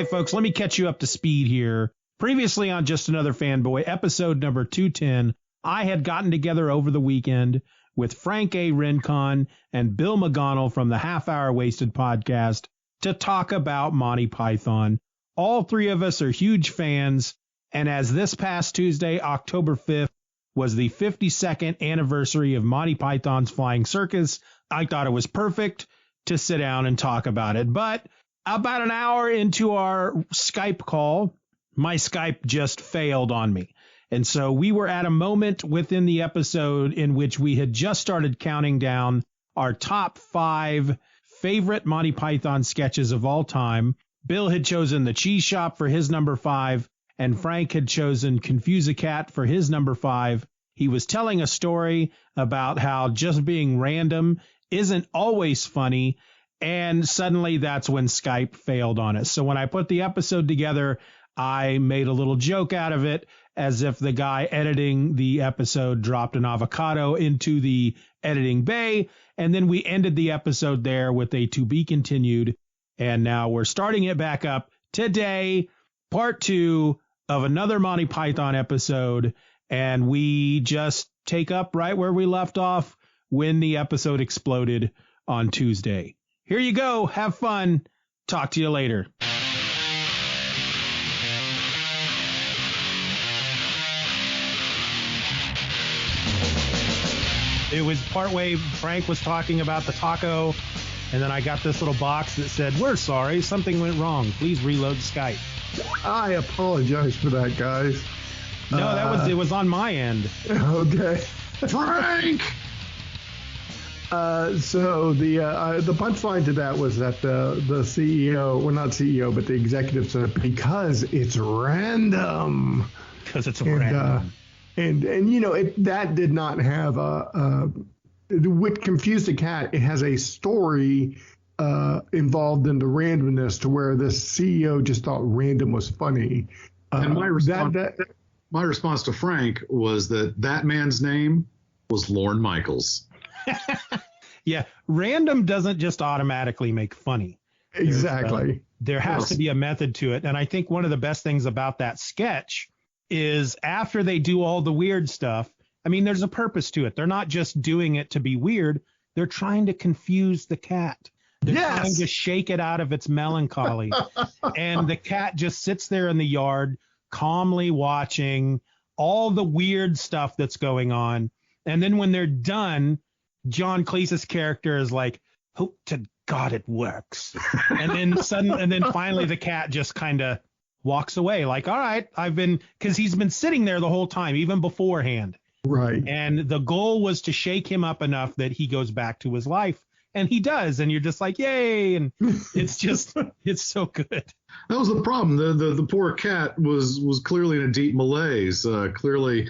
right, folks, let me catch you up to speed here. Previously on Just Another Fanboy, episode number 210, I had gotten together over the weekend with Frank A. Rincon and Bill McGonnell from the Half Hour Wasted podcast to talk about Monty Python. All three of us are huge fans, and as this past Tuesday, October 5th, was the 52nd anniversary of Monty Python's Flying Circus, I thought it was perfect to sit down and talk about it. But about an hour into our Skype call, my Skype just failed on me. And so we were at a moment within the episode in which we had just started counting down our top 5 favorite Monty Python sketches of all time. Bill had chosen The Cheese Shop for his number 5, and Frank had chosen Confuse-a-Cat for his number 5. He was telling a story about how just being random isn't always funny, and suddenly that's when Skype failed on us. So when I put the episode together, I made a little joke out of it, as if the guy editing the episode dropped an avocado into the editing bay, and then we ended the episode there with a to be continued, and now we're starting it back up today, part 2 of another Monty Python episode, and we just take up right where we left off when the episode exploded on Tuesday. Here you go. Have fun. Talk to you later. It was partway, Frank was talking about the taco, and then I got this little box that said, "We're sorry, something went wrong. Please reload Skype." I apologize for that, guys. No, it was on my end. Okay. Frank! So the punchline to that was that the CEO, well, not CEO, but the executive said, because it's random. Because it's random. And you know, that did not have with Confuse-a-Cat, it has a story involved in the randomness to where this CEO just thought random was funny. And my response to Frank was that man's name was Lorne Michaels. Yeah, random doesn't just automatically make funny. Exactly. There has to be a method to it. And I think one of the best things about that sketch is after they do all the weird stuff, I mean, there's a purpose to it. They're not just doing it to be weird. They're trying to confuse the cat. They're trying to shake it out of its melancholy. And the cat just sits there in the yard, calmly watching all the weird stuff that's going on. And then when they're done, John Cleese's character is like, hope to God it works. And then finally the cat just kind of walks away like, all right, because he's been sitting there the whole time, even beforehand. Right. And the goal was to shake him up enough that he goes back to his life. And he does. And you're just like, yay. And it's just, it's so good. That was the problem. The poor cat was clearly in a deep malaise, clearly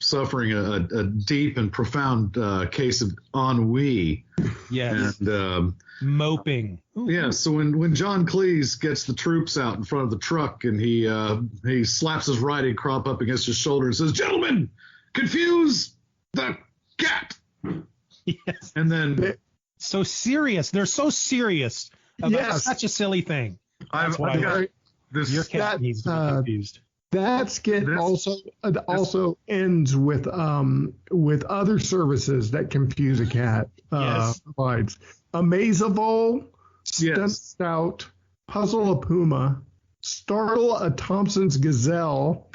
suffering a deep and profound case of ennui. Yes. And moping. Yeah. So when John Cleese gets the troops out in front of the truck and he slaps his riding crop up against his shoulder and says, "Gentlemen, confuse the cat." Yes. And then so serious. They're so serious about such a silly thing. Your cat needs to be confused. That skit also ends with other services that Confuse-a-Cat provides. Amaze-a-Vole, Stunt Stout, Puzzle a Puma, Startle a Thompson's Gazelle,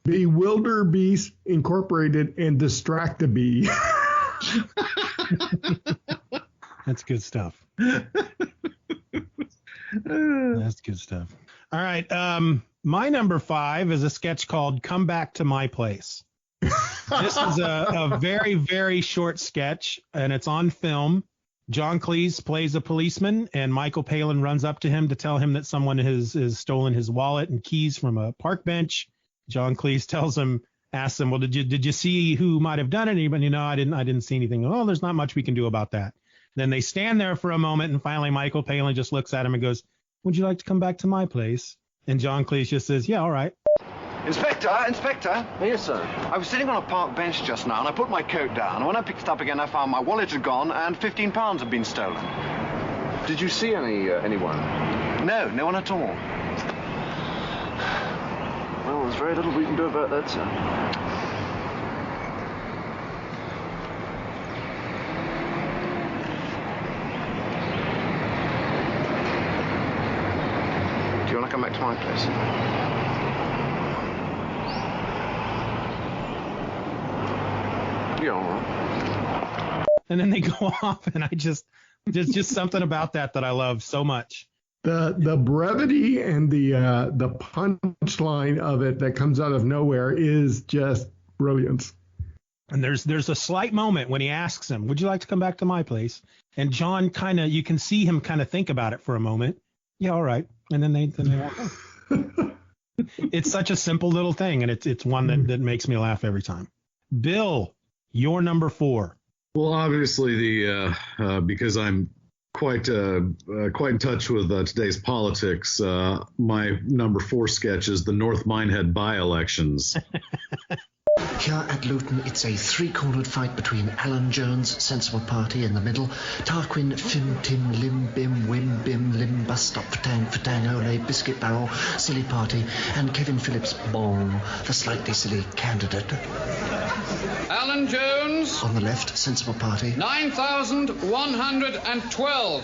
Bewilder Beast Incorporated, and Distract a Bee. That's good stuff. That's good stuff. All right. My number 5 is a sketch called Come Back to My Place. This is a very, very short sketch, and it's on film. John Cleese plays a policeman, and Michael Palin runs up to him to tell him that someone has stolen his wallet and keys from a park bench. John Cleese asks him, well, did you see who might have done it? Anybody? No, I didn't see anything. Oh, there's not much we can do about that. Then they stand there for a moment, and finally Michael Palin just looks at him and goes, "Would you like to come back to my place?" And John Cleese just says, "Yeah, all right." Inspector! Yes, sir. I was sitting on a park bench just now, and I put my coat down, and when I picked it up again, I found my wallet had gone, and £15 had been stolen. Did you see anyone? No, no one at all. Well, there's very little we can do about that, sir. Do you want to come back to my place? You're all right. And then they go off, and there's just something about that I love so much. The brevity and the punchline of it that comes out of nowhere is just brilliant. And there's a slight moment when he asks him, "Would you like to come back to my place?" And John you can see him kind of think about it for a moment. Yeah, all right. And then they walk off. It's such a simple little thing, and it's one that makes me laugh every time. Bill, your number 4. Well, obviously because I'm quite in touch with today's politics. My number 4 sketch is the North Minehead by-elections. Here at Luton, it's a three-cornered fight between Alan Jones, Sensible Party, in the middle, Tarquin, Fim, Tim, Lim, Bim, Wim, Bim, Lim, Bus Stop, Fatang, Ole, Biscuit Barrel, Silly Party, and Kevin Phillips, Bong, the slightly silly candidate. Alan Jones. On the left, Sensible Party. 9,112.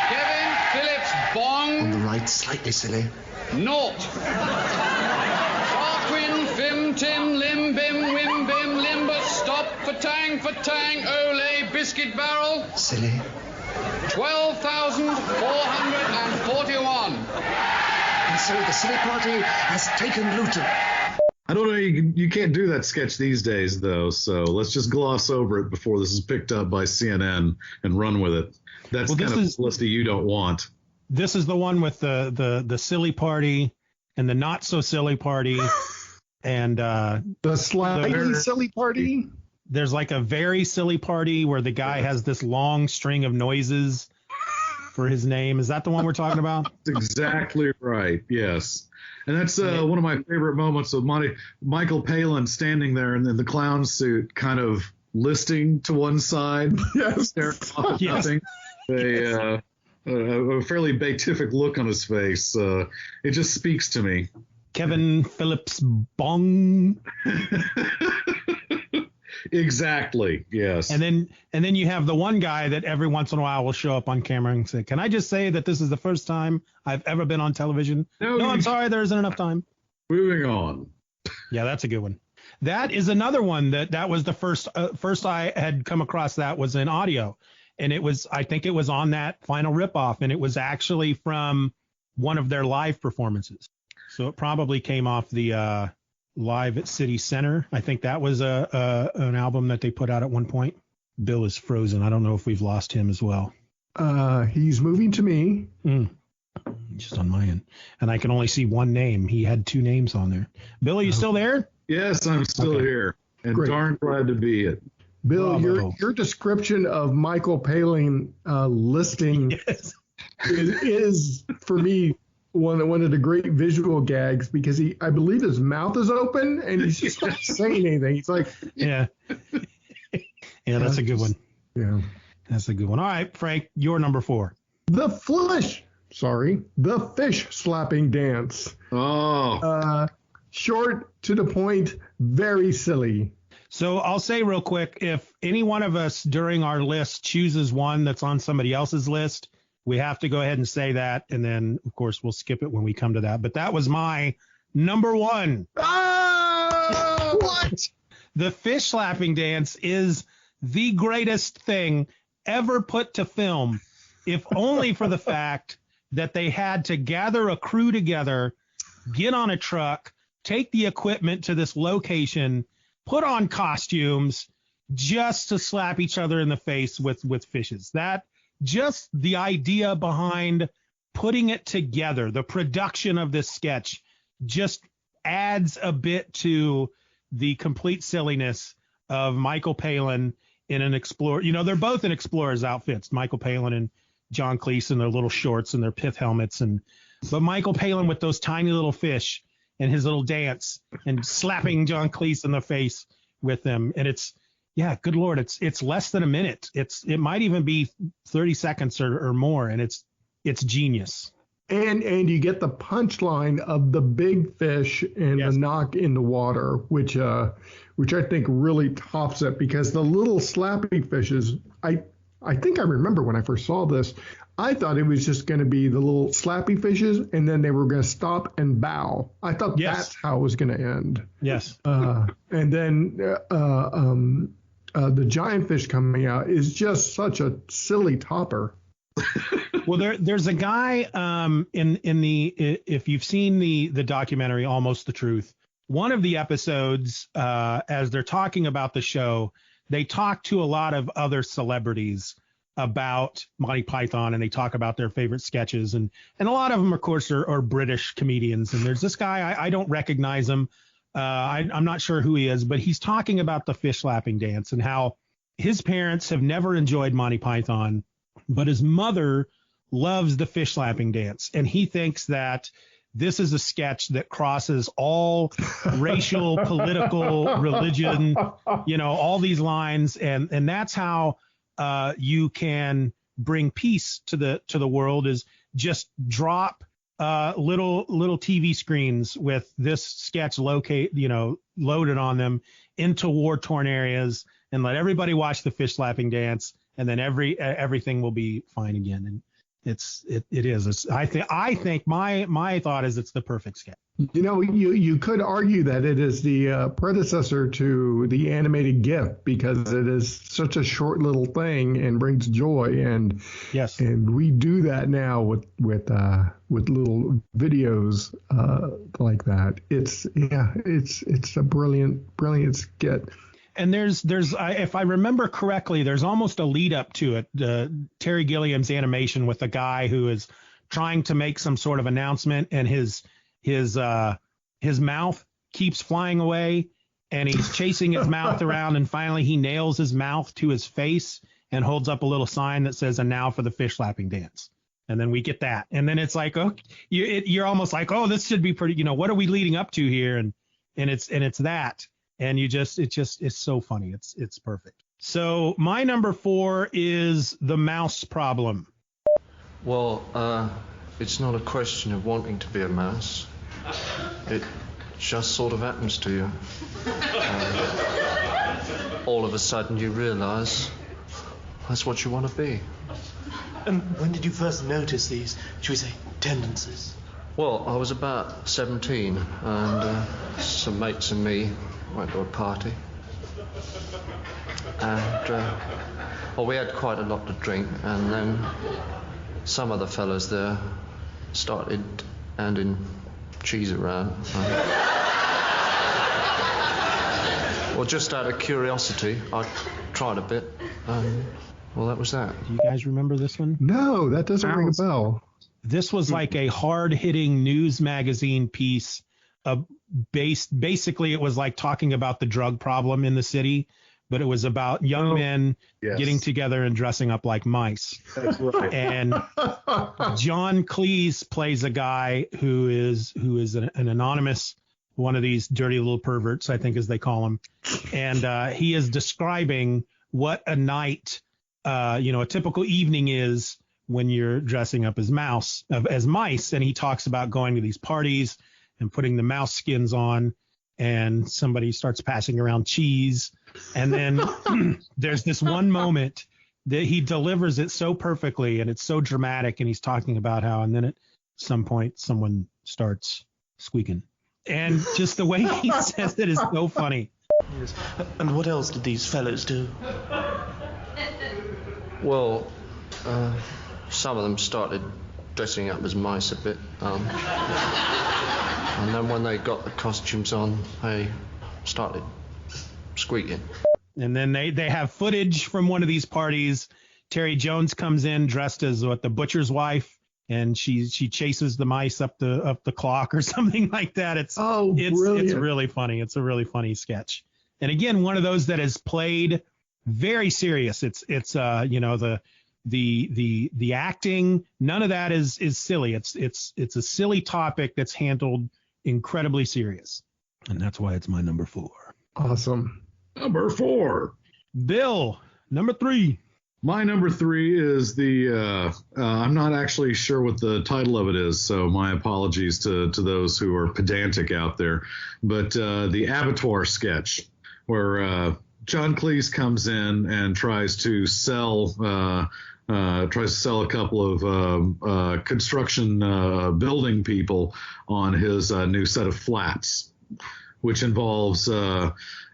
Kevin Phillips, Bong. On the right, slightly silly. Naught. Tarquin, Fim, Tim, Lim, Bim, Wim, Bim, Limbus, Stop, Fatang, Ole, Biscuit Barrel. Silly. 12,441. And so the Silly Party has taken Luton. I don't know, you can't do that sketch these days, though, so let's just gloss over it before this is picked up by CNN and run with it. That's kind of publicity you don't want. This is the one with the silly party and the not so silly party and the slightly silly party. There's like a very silly party where the guy has this long string of noises for his name. Is that the one we're talking about? That's exactly right. Yes. And that's one of my favorite moments of Michael Palin standing there in the clown suit, kind of listing to one side, staring off at nothing. A fairly beatific look on his face. It just speaks to me. Kevin Phillips Bong. Exactly. Yes. And then you have the one guy that every once in a while will show up on camera and say, "Can I just say that this is the first time I've ever been on television?" No, I'm sorry, there isn't enough time. Moving on. Yeah, that's a good one. That is another one that was the first I had come across that was in audio, and I think it was on that final ripoff, and it was actually from one of their live performances. So it probably came off the Live at City Center. I think that was an album that they put out at one point. Bill is frozen. I don't know if we've lost him as well. He's moving to me. Just on my end. And I can only see one name. He had 2 names on there. Bill, are you still there? Yes, I'm still here. And great. Darn glad to be it. Bill, your description of Michael Palin listing is for me one of the great visual gags, because I believe his mouth is open and he's just not saying anything. He's like, yeah, that's a good one. Yeah, that's a good one. All right, Frank, your number 4. The fish slapping dance. Oh, short, to the point, very silly. So I'll say real quick, if any one of us during our list chooses one that's on somebody else's list, we have to go ahead and say that, and then, of course, we'll skip it when we come to that. But that was my number 1. Oh, what? The fish slapping dance is the greatest thing ever put to film, if only for the fact that they had to gather a crew together, get on a truck, take the equipment to this location, put on costumes just to slap each other in the face with fishes. That just the idea behind putting it together, the production of this sketch just adds a bit to the complete silliness of Michael Palin in an Explorer. You know, they're both in Explorer's outfits, Michael Palin and John Cleese in their little shorts and their pith helmets. But Michael Palin with those tiny little fish and his little dance and slapping John Cleese in the face with them. And good Lord, it's less than a minute. It might even be 30 seconds or more. And it's it's genius. And you get the punchline of the big fish and the knock in the water, which I think really tops it, because the little slappy fishes, I think I remember when I first saw this, I thought it was just going to be the little slappy fishes, and then they were going to stop and bow. I thought that's how it was going to end. Yes. And then the giant fish coming out is just such a silly topper. Well, there's a guy if you've seen the documentary Almost the Truth, one of the episodes, as they're talking about the show, they talk to a lot of other celebrities about Monty Python, and they talk about their favorite sketches, and a lot of them, of course, are British comedians. And there's this guy, I don't recognize him. I'm not sure who he is, but he's talking about the fish slapping dance and how his parents have never enjoyed Monty Python, but his mother loves the fish slapping dance. And he thinks that this is a sketch that crosses all racial, political, religion, all these lines. And that's how you can bring peace to the world, is just drop little TV screens with this sketch loaded on them into war-torn areas, and let everybody watch the fish slapping dance, and then everything will be fine again. And it is. I think my thought is it's the perfect sketch. You could argue that it is the predecessor to the animated GIF, because it is such a short little thing and brings joy. And yes, and we do that now with little videos like that. It's a brilliant skit. And there's if I remember correctly, there's almost a lead up to it. Terry Gilliam's animation with a guy who is trying to make some sort of announcement, and his mouth keeps flying away, and he's chasing his mouth around, and finally he nails his mouth to his face and holds up a little sign that says, "And now for the fish slapping dance." And then we get that, and then it's like, oh, you're almost like, oh, this should be pretty. What are we leading up to here? And it's that. And it's so funny. It's perfect. So my number 4 is the mouse problem. Well, it's not a question of wanting to be a mouse. It just sort of happens to you. All of a sudden you realise that's what you want to be. And when did you first notice these, should we say, tendencies? Well, I was about 17, and some mates and me went to a party, and we had quite a lot to drink, and then some of the fellas there started handing cheese around. Well, just out of curiosity, I tried a bit, and well, that was that. Do you guys remember this one? No, that doesn't ring a bell. This was like a hard-hitting news magazine piece. Basically, it was like talking about the drug problem in the city, but it was about young men getting together and dressing up like mice. That's right. And John Cleese plays a guy who is an anonymous, one of these dirty little perverts, I think, as they call him. And he is describing what a night, a typical evening is when you're dressing up as mice. And he talks about going to these parties and putting the mouse skins on, and somebody starts passing around cheese. And then there's this one moment that he delivers it so perfectly, and it's so dramatic, and he's talking about how, and then at some point someone starts squeaking. And just the way he says it is so funny. Yes. And what else did these fellows do? Well, some of them started dressing up as mice a bit. And then when they got the costumes on, they started squeaking. And then they have footage from one of these parties. Terry Jones comes in dressed as the butcher's wife, and she chases the mice up the clock or something like that. It's really funny. It's a really funny sketch. And again, one of those that is played very serious. It's the acting, none of that is silly. It's a silly topic that's handled incredibly serious. And that's why it's my number 4. Awesome. Number 4. Bill, number 3. My number 3 is the, I'm not actually sure what the title of it is, so my apologies to those who are pedantic out there, but the abattoir sketch, where John Cleese comes in and tries to sell a couple of construction building people on his new set of flats, which involves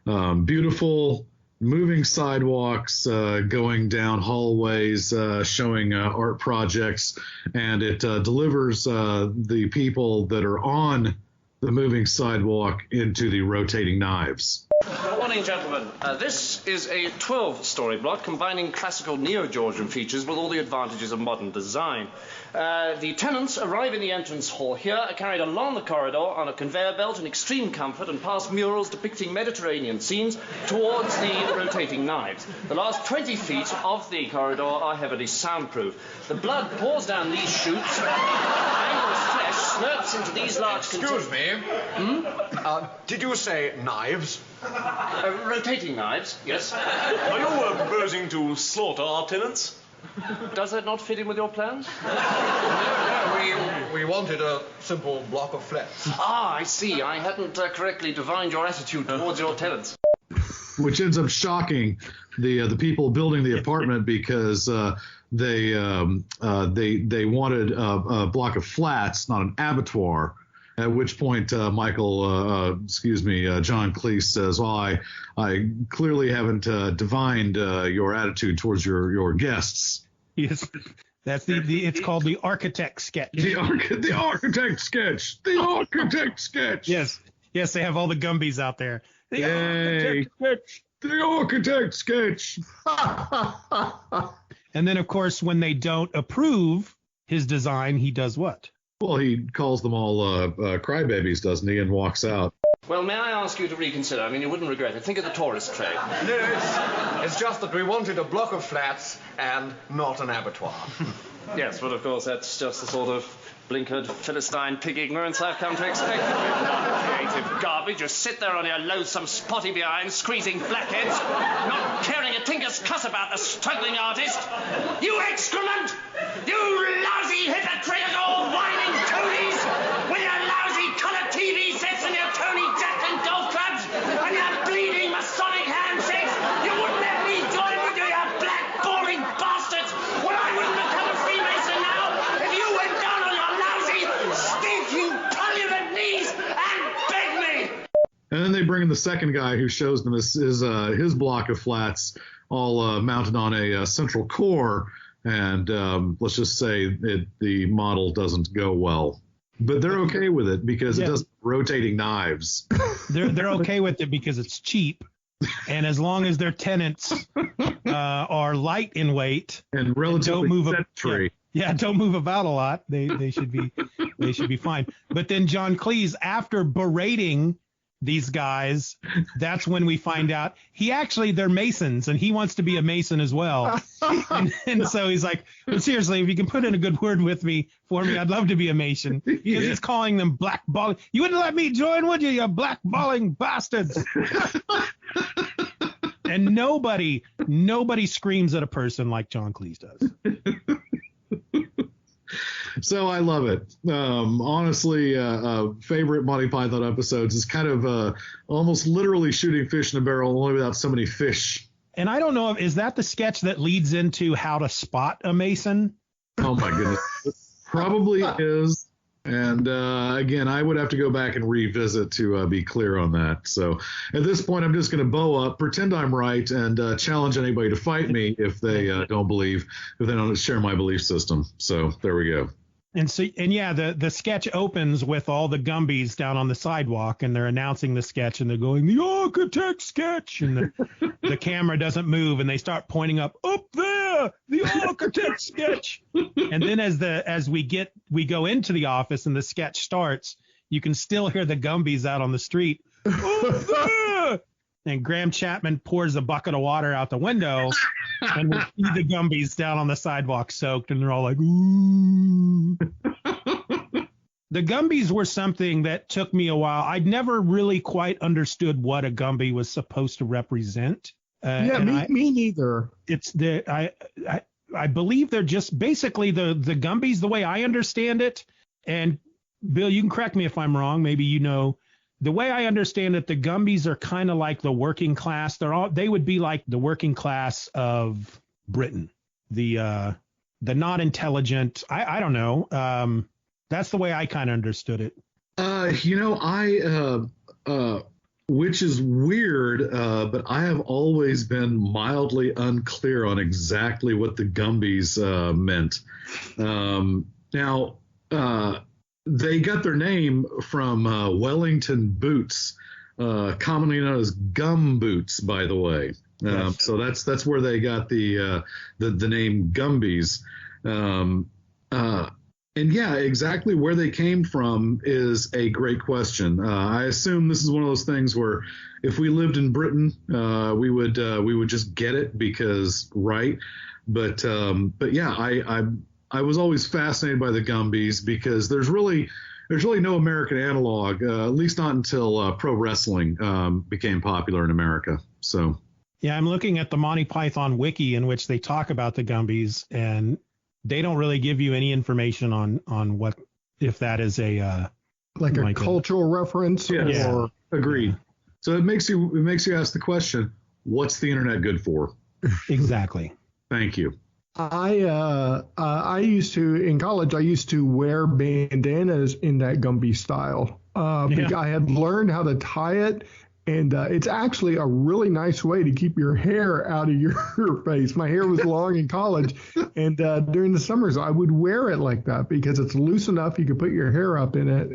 beautiful moving sidewalks, going down hallways, showing art projects, and it delivers the people that are on the moving sidewalk into the rotating knives. Good morning, gentlemen. This is a 12-story block combining classical neo-Georgian features with all the advantages of modern design. The tenants arrive in the entrance hall here, are carried along the corridor on a conveyor belt in extreme comfort and past murals depicting Mediterranean scenes towards the rotating knives. The last 20 feet of the corridor are heavily soundproof. The blood pours down these chutes, angled flesh slurps into these large... Excuse me. Did you say knives? Rotating knives, yes. Are you proposing to slaughter our tenants? Does that not fit in with your plans? No, we wanted a simple block of flats. Ah, I see. I hadn't correctly divined your attitude towards your tenants. Which ends up shocking the people building the apartment because they wanted a block of flats, not an abattoir. At which point, John Cleese says, "Well, I clearly haven't divined your attitude towards your guests." Yes, that's it's called the architect sketch. The architect sketch. The architect sketch. Yes, they have all the Gumbies out there. The architect sketch. The architect sketch. And then, of course, when they don't approve his design, he does what? Well, he calls them all crybabies, doesn't he, and walks out. Well, may I ask you to reconsider? I mean, you wouldn't regret it. Think of the tourist trade. No, it's just that we wanted a block of flats and not an abattoir. Yes, but of course, that's just the sort of blinkered Philistine pig ignorance I've come to expect. Non-creative garbage. You sit there on your loathsome spotty behind, squeezing blackheads, not caring a tinker's cuss about the struggling artist. You excrement! You lousy, hypocritical, whining toadies! With your lousy colour TV sets and your Tony Jackson golf clubs and your bleeding Masonic handshakes! You wouldn't let me join with you, you black, boring bastards! Well, I wouldn't become a Freemason now if you went down on your lousy, stinking parliament knees and begged me! And then they bring in the second guy who shows them his block of flats all mounted on a central core. And let's just say the model doesn't go well. But they're okay with it because it doesn't rotating knives. They're okay with it because it's cheap. And as long as their tenants are light in weight and relatively sedentary. Don't move about a lot. They should be fine. But then John Cleese, after berating these guys, that's when we find out they're Masons and he wants to be a Mason as well. and so he's like, well, seriously, if you can put in a good word for me, I'd love to be a Mason. Because he's calling them blackballing. You wouldn't let me join, would you blackballing bastards? And nobody screams at a person like John Cleese does. So I love it. Honestly, favorite Monty Python episodes is kind of almost literally shooting fish in a barrel, only without so many fish. And I don't know, is that the sketch that leads into how to spot a Mason? Oh, my goodness. It probably is. And again, I would have to go back and revisit to be clear on that. So at this point, I'm just going to bow up, pretend I'm right, and challenge anybody to fight me if they don't share my belief system. So there we go. The sketch opens with all the Gumbies down on the sidewalk, and they're announcing the sketch, and they're going, the architect sketch, and the camera doesn't move, and they start pointing up there, the architect sketch. And then as we go into the office and the sketch starts, you can still hear the Gumbies out on the street. Up there! And Graham Chapman pours a bucket of water out the window, and we see the Gumbies down on the sidewalk soaked, and they're all like, ooh. The Gumbies were something that took me a while. I'd never really quite understood what a Gumby was supposed to represent. Me neither. It's I believe they're just basically the Gumbies, the way I understand it. And Bill, you can correct me if I'm wrong. Maybe you know. The way I understand it, the Gumbies are kind of like the working class. They would be like the working class of Britain, the not intelligent. I don't know. That's the way I kind of understood it. Which is weird, but I have always been mildly unclear on exactly what the Gumbies meant. Now, they got their name from Wellington boots, commonly known as gum boots, by the way. Yes. So that's where they got the name Gumbies. And yeah, exactly where they came from is a great question. I assume this is one of those things where if we lived in Britain, we would just get it because right. But yeah, I was always fascinated by the Gumbies because there's really no American analog, at least not until pro wrestling became popular in America. So yeah, I'm looking at the Monty Python wiki in which they talk about the Gumbies, and they don't really give you any information on what, if that is a cultural reference. Yes. Or agreed. So it makes you ask the question, what's the internet good for? Exactly. Thank you. I used to, in college, I used to wear bandanas in that Gumby style. Because I had learned how to tie it. And it's actually a really nice way to keep your hair out of your face. My hair was long in college, and during the summers I would wear it like that because it's loose enough you can put your hair up in it,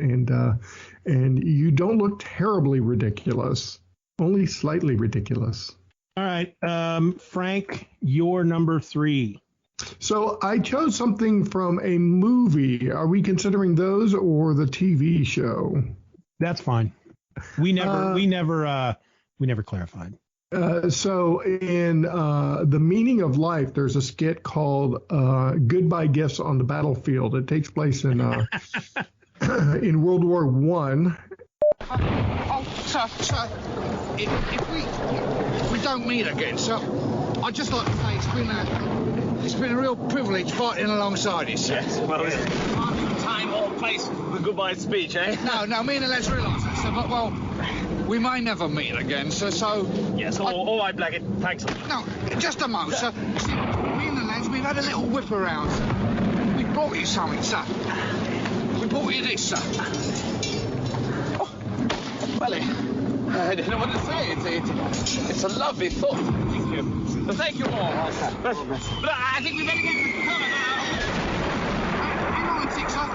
and you don't look terribly ridiculous, only slightly ridiculous. All right, Frank, your number 3. So I chose something from a movie. Are we considering those or the TV show? That's fine. We never clarified. So in The Meaning of Life, there's a skit called Goodbye Gifts on the Battlefield. It takes place in in World War I. Sir, if we don't meet again, sir, I'd just like to say it's been a real privilege fighting alongside you, sir. Yes, well, time or place for the goodbye speech, eh? No, me and the lads realise that, sir, but, well, we may never meet again, sir, so... Yes, all right, Blackett, thanks. No, just a moment, sir. See, me and the lads, we've had a little whip around, sir. We brought you something, sir. We brought you this, sir. Oh, well, I don't know what to say. It's a lovely thought. Thank you. Well, thank you all. But I think we better get to the cover now. Hang on a tick, sir.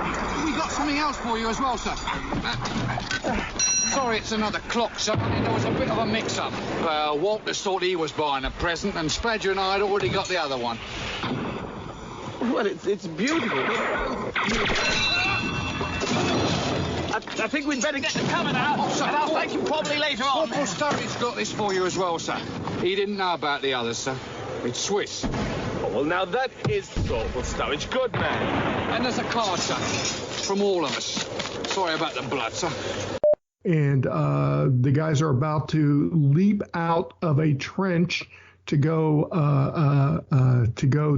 We've got something else for you as well, sir. Sorry, it's another clock, sir. There was a bit of a mix-up. Walter thought he was buying a present, and Spadger and I had already got the other one. Well, it's beautiful. I think we'd better get to cover now, and I'll thank you probably later on. Corporal Sturridge's got this for you as well, sir. He didn't know about the others, sir. It's Swiss. Oh, well, now that is Corporal Sturridge. Good man. And there's a card, sir, from all of us. Sorry about the blood, sir. And the guys are about to leap out of a trench to go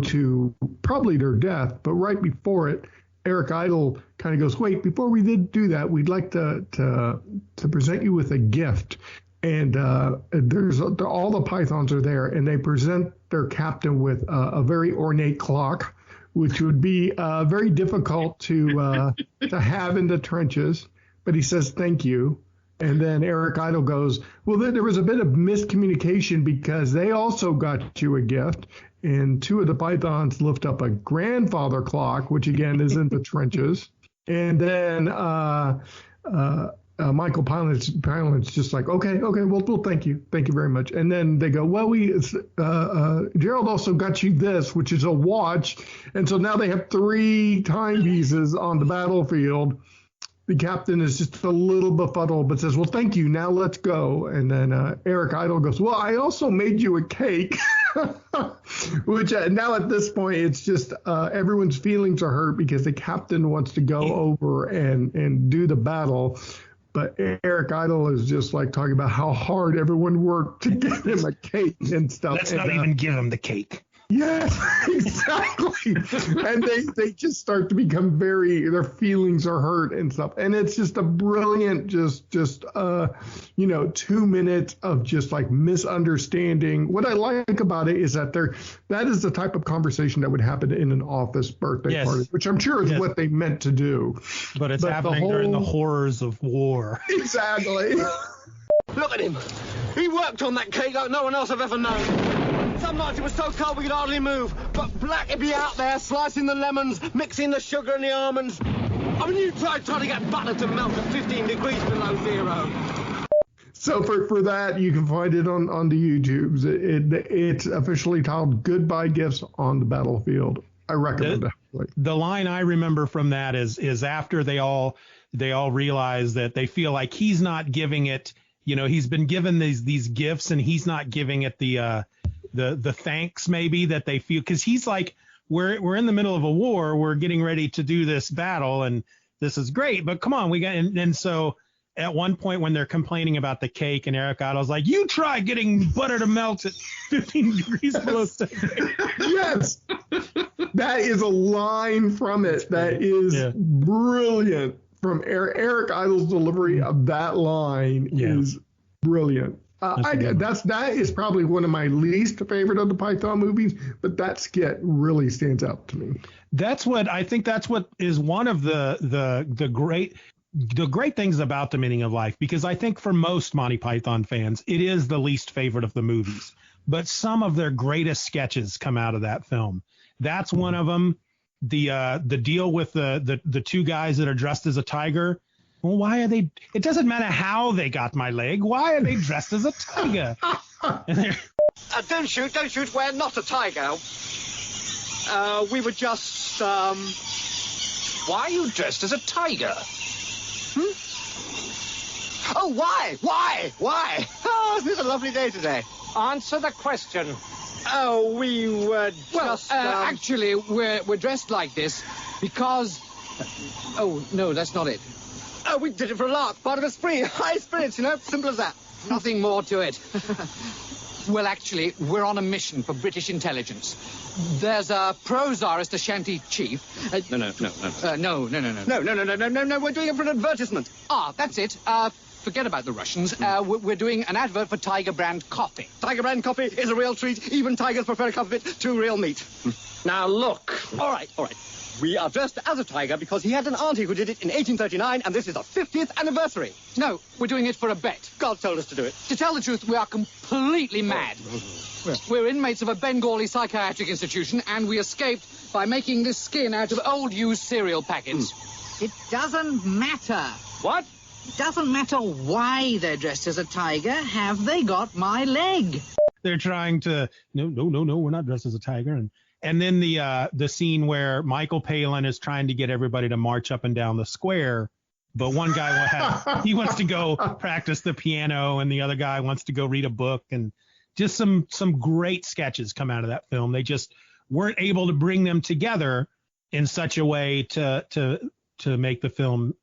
to probably their death. But right before it, Eric Idle kind of goes, wait, before we did do that, we'd like to present you with a gift. And there's all the Pythons are there, and they present their captain with a very ornate clock, which would be very difficult to have in the trenches. But he says, thank you. And then Eric Idle goes, well, there was a bit of miscommunication because they also got you a gift. And 2 of the Pythons lift up a grandfather clock, which again is in the trenches. And then Michael Pylan's just like, okay, well, thank you very much. And then they go, well, Gerald also got you this, which is a watch. And so now they have 3 timepieces on the battlefield. The captain is just a little befuddled, but says, well, thank you. Now let's go. And then Eric Idle goes, well, I also made you a cake, which now at this point, it's just everyone's feelings are hurt because the captain wants to go over and do the battle. But Eric Idle is just like talking about how hard everyone worked to get him a cake and stuff. Let's not even give him the cake. Yes, exactly. And they just start to become their feelings are hurt and stuff. And it's just a brilliant, just 2 minutes of just like misunderstanding. What I like about it is that that is the type of conversation that would happen in an office birthday party, which I'm sure is what they meant to do. But it's happening during the horrors of war. Exactly. Look at him. He worked on that cake like no one else I've ever known. Some nights it was so cold we could hardly move. But Black would be out there slicing the lemons, mixing the sugar and the almonds. I mean, you trying to get butter to melt at 15 degrees below zero. So for that, you can find it on the YouTubes. It's officially titled Goodbye Gifts on the Battlefield. I recommend it. The line I remember from that is after they all realize that they feel like he's not giving it. He's been given these gifts and he's not giving it the thanks maybe that they feel, because he's like, we're in the middle of a war, we're getting ready to do this battle and this is great, but come on, we got, and so at one point when they're complaining about the cake and Eric Idle's like, you try getting butter to melt at 15 degrees below. Yes, that is a line from it that is brilliant. From Eric Idle's delivery of that line is brilliant. That is probably one of my least favorite of the Python movies, but that skit really stands out to me. That's what is one of the great things about The Meaning of Life, because I think for most Monty Python fans, it is the least favorite of the movies. But some of their greatest sketches come out of that film. That's one of them. The deal with the two guys that are dressed as a tiger. Well, why are they? It doesn't matter how they got my leg. Why are they dressed as a tiger? Don't shoot. We're not a tiger. We were just. Why are you dressed as a tiger? Oh, why? Oh, isn't it a lovely day today? Answer the question. Oh, we were just... actually, we're dressed like this because... Oh, no, that's not it. Oh, we did it for a lark. Part of a spree. High spirits, simple as that. Nothing more to it. Well, actually, we're on a mission for British intelligence. There's a pro-Tsarist Ashanti chief... No. No, We're doing it for an advertisement. Ah, that's it. Forget about the Russians. We're doing an advert for Tiger brand coffee. Tiger brand coffee is a real treat. Even tigers prefer a cup of it to real meat. Now, look. All right. We are dressed as a tiger because he had an auntie who did it in 1839, and this is the 50th anniversary. No, we're doing it for a bet. God told us to do it. To tell the truth, we are completely mad. We're inmates of a Bengali psychiatric institution, and we escaped by making this skin out of old used cereal packets. It doesn't matter. What? It doesn't matter why they're dressed as a tiger. Have they got my leg? They're trying to, no, we're not dressed as a tiger. And then the scene where Michael Palin is trying to get everybody to march up and down the square, but one guy he wants to go practice the piano, and the other guy wants to go read a book, and just some great sketches come out of that film. They just weren't able to bring them together in such a way to make the film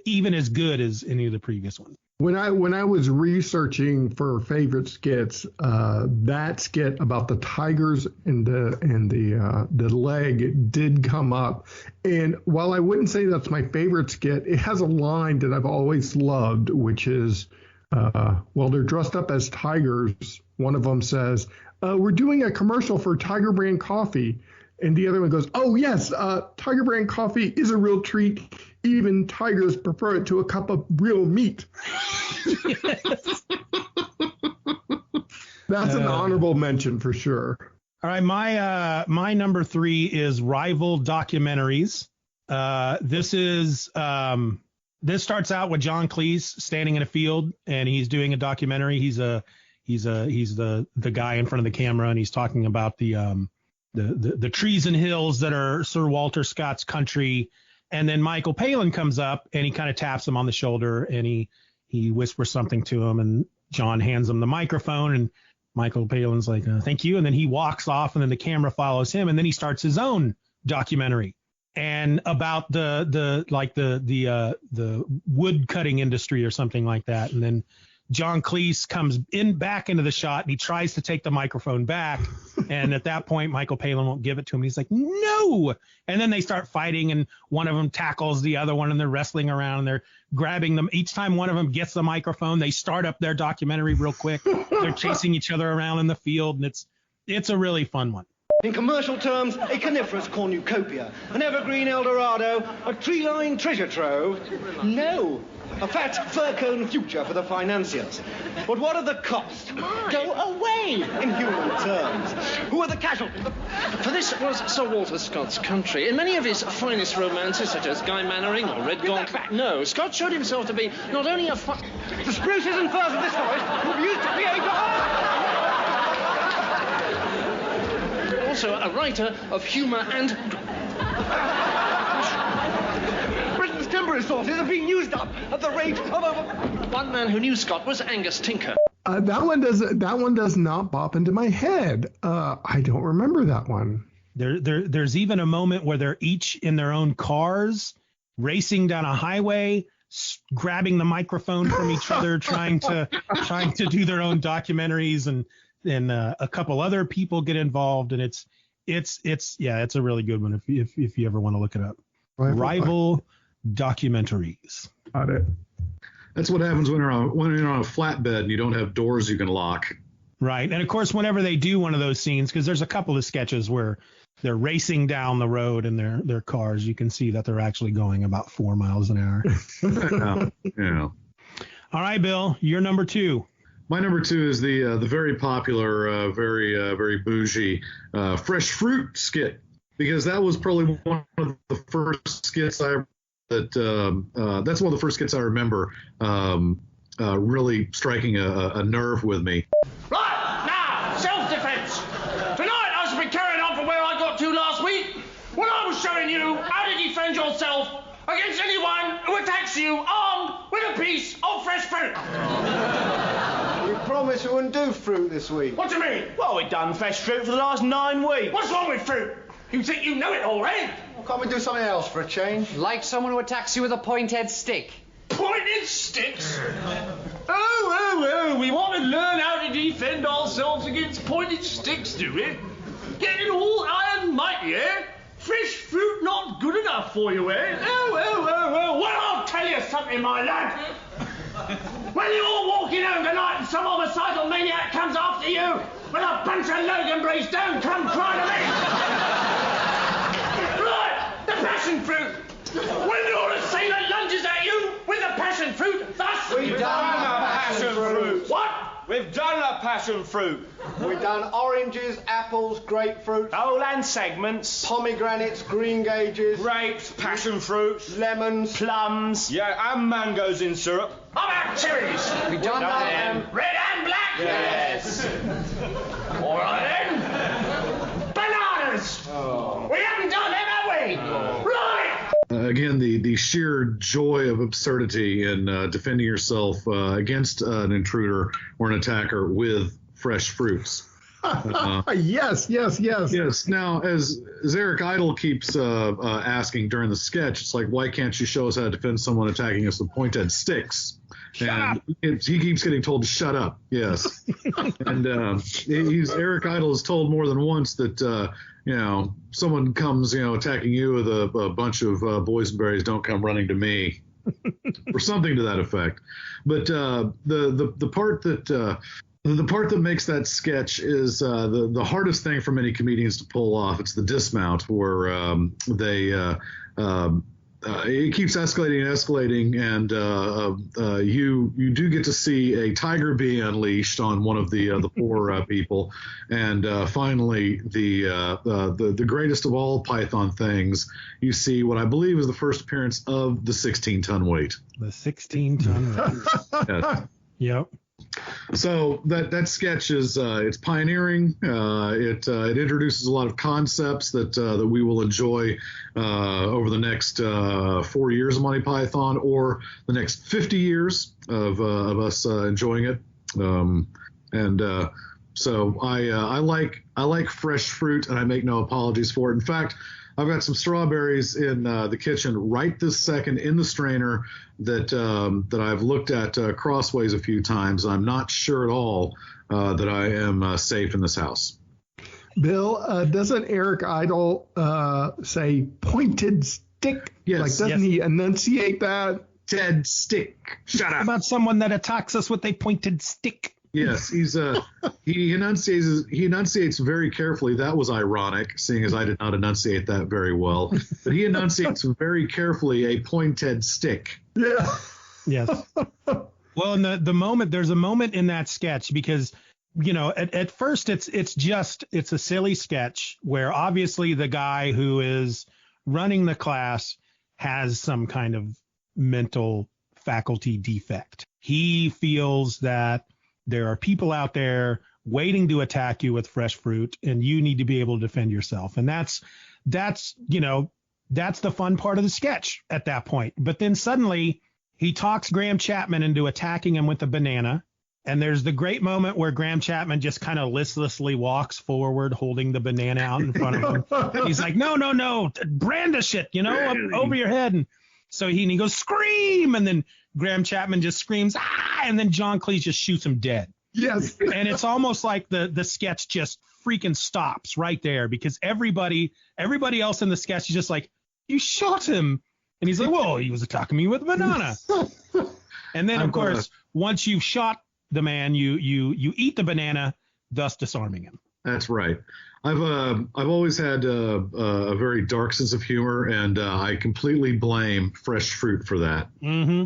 even as good as any of the previous ones. When I was researching for favorite skits, that skit about the tigers and the leg did come up. And while I wouldn't say that's my favorite skit, it has a line that I've always loved, which is, well, they're dressed up as tigers. One of them says, we're doing a commercial for Tiger Brand Coffee. And the other one goes, oh, yes, Tiger Brand Coffee is a real treat. Even tigers prefer it to a cup of real meat. That's an honorable mention for sure. All right, my number 3 is rival documentaries. This starts out with John Cleese standing in a field, and he's doing a documentary. He's the guy in front of the camera, and he's talking about the trees and hills that are Sir Walter Scott's country. And then Michael Palin comes up and he kind of taps him on the shoulder, and he whispers something to him, and John hands him the microphone, and Michael Palin's like, thank you. And then he walks off, and then the camera follows him, and then he starts his own documentary. and about the wood cutting industry or something like that. And then John Cleese comes back into the shot, and he tries to take the microphone back. And at that point, Michael Palin won't give it to him. He's like, no. And then they start fighting, and one of them tackles the other one, and they're wrestling around, and they're grabbing them. Each time one of them gets the microphone, they start up their documentary real quick. They're chasing each other around in the field, and it's a really fun one. In commercial terms, a coniferous cornucopia, an evergreen Eldorado, a tree-lined treasure trove. No, a fat fur-cone future for the financiers. But what are the costs? Go away, in human terms. Who are the casualties? For this was Sir Walter Scott's country. In many of his finest romances, such as Guy Mannering or Red Gaunt Bat, no, Scott showed himself to be not only a The spruces and firs of this forest will be used to create also a writer of humour and... Britain's timber resources are being used up at the rate of... One man who knew Scott was Angus Tinker. That one does not pop into my head. I don't remember that one. There's even a moment where they're each in their own cars racing down a highway, grabbing the microphone from each other, trying to do their own documentaries, and a couple other people get involved, and it's a really good one if you ever want to look it up. Rival documentaries. Got it. That's what happens when you're on a flatbed and you don't have doors you can lock. Right. And of course, whenever they do one of those scenes, because there's a couple of sketches where they're racing down the road in their cars, you can see that they're actually going about 4 miles an hour. Yeah. All right, Bill, you're number 2. My number 2 is the very popular, very bougie Fresh Fruit skit, because that was probably one of the first skits that's one of the first skits I remember really striking a nerve with me. Right, now, self-defense. Tonight I shall be carrying on from where I got to last week, when I was showing you how to defend yourself against anyone who attacks you armed with a piece of fresh fruit. We promised we wouldn't do fruit this week. What do you mean? Well, we've done fresh fruit for the last 9 weeks. What's wrong with fruit? You think you know it already? Well, can't we do something else for a change? Like someone who attacks you with a pointed stick. Pointed sticks? Oh, we want to learn how to defend ourselves against pointed sticks, do we? Getting all iron mighty, eh? Fresh fruit not good enough for you, eh? Oh. Well, I'll tell you something, my lad. When you're walking home tonight and some homicidal maniac comes after you with a bunch of Loganberries, don't come crying to me. Right, the passion fruit. When you're a sailor lunges at you with the passion fruit, thus... We've done a passion fruit. What? We've done a passion fruit. We've done oranges, apples, grapefruit. Whole and segments. Pomegranates, green gages. Grapes, passion fruits. Lemons. Plums. Yeah, and mangoes in syrup. How about cherries? We've done that. Red and black? Yes. All right then. Bananas. We haven't done them, have we? Right. Again, the sheer joy of absurdity in defending yourself against an intruder or an attacker with fresh fruits. Yes. Yes. Now, as Eric Idle keeps asking during the sketch, it's like, why can't you show us how to defend someone attacking us with pointed sticks? He keeps getting told to shut up. Yes. And Eric Idle is told more than once that someone comes attacking you with a bunch of boysenberries, don't come running to me, or something to that effect. But the part that makes that sketch is the hardest thing for many comedians to pull off. It's the dismount, where it keeps escalating, and you do get to see a tiger be unleashed on one of the poor people, and finally the greatest of all Python things. You see what I believe is the first appearance of the 16-ton weight. The 16-ton weight. Yes. Yep. So that sketch is it's pioneering. It introduces a lot of concepts that we will enjoy over the next 4 years of Monty Python, or the next 50 years of us enjoying it. So I like fresh fruit, and I make no apologies for it. In fact, I've got some strawberries in the kitchen right this second in the strainer that I've looked at crossways a few times. I'm not sure at all that I am safe in this house. Bill, doesn't Eric Idle say pointed stick? Yes. Like, doesn't he enunciate that? Ted stick. Shut up. How about someone that attacks us with a pointed stick? Yes, he enunciates very carefully. That was ironic, seeing as I did not enunciate that very well. But he enunciates very carefully a pointed stick. Yeah. Yes. Well, and there's a moment in that sketch because, you know, at first it's a silly sketch where obviously the guy who is running the class has some kind of mental faculty defect. He feels that there are people out there waiting to attack you with fresh fruit, and you need to be able to defend yourself. And that's the fun part of the sketch at that point. But then suddenly he talks Graham Chapman into attacking him with a banana. And there's the great moment where Graham Chapman just kind of listlessly walks forward, holding the banana out in front of him. He's like, no, brandish it, over your head. And so he goes, scream. And then Graham Chapman just screams, ah, and then John Cleese just shoots him dead. Yes. And it's almost like the sketch just freaking stops right there because everybody else in the sketch is just like, you shot him. And he's like, well, he was attacking me with a banana. And then, of course, once you've shot the man, you eat the banana, thus disarming him. That's right. I've always had a very dark sense of humor, and I completely blame fresh fruit for that. Mm-hmm.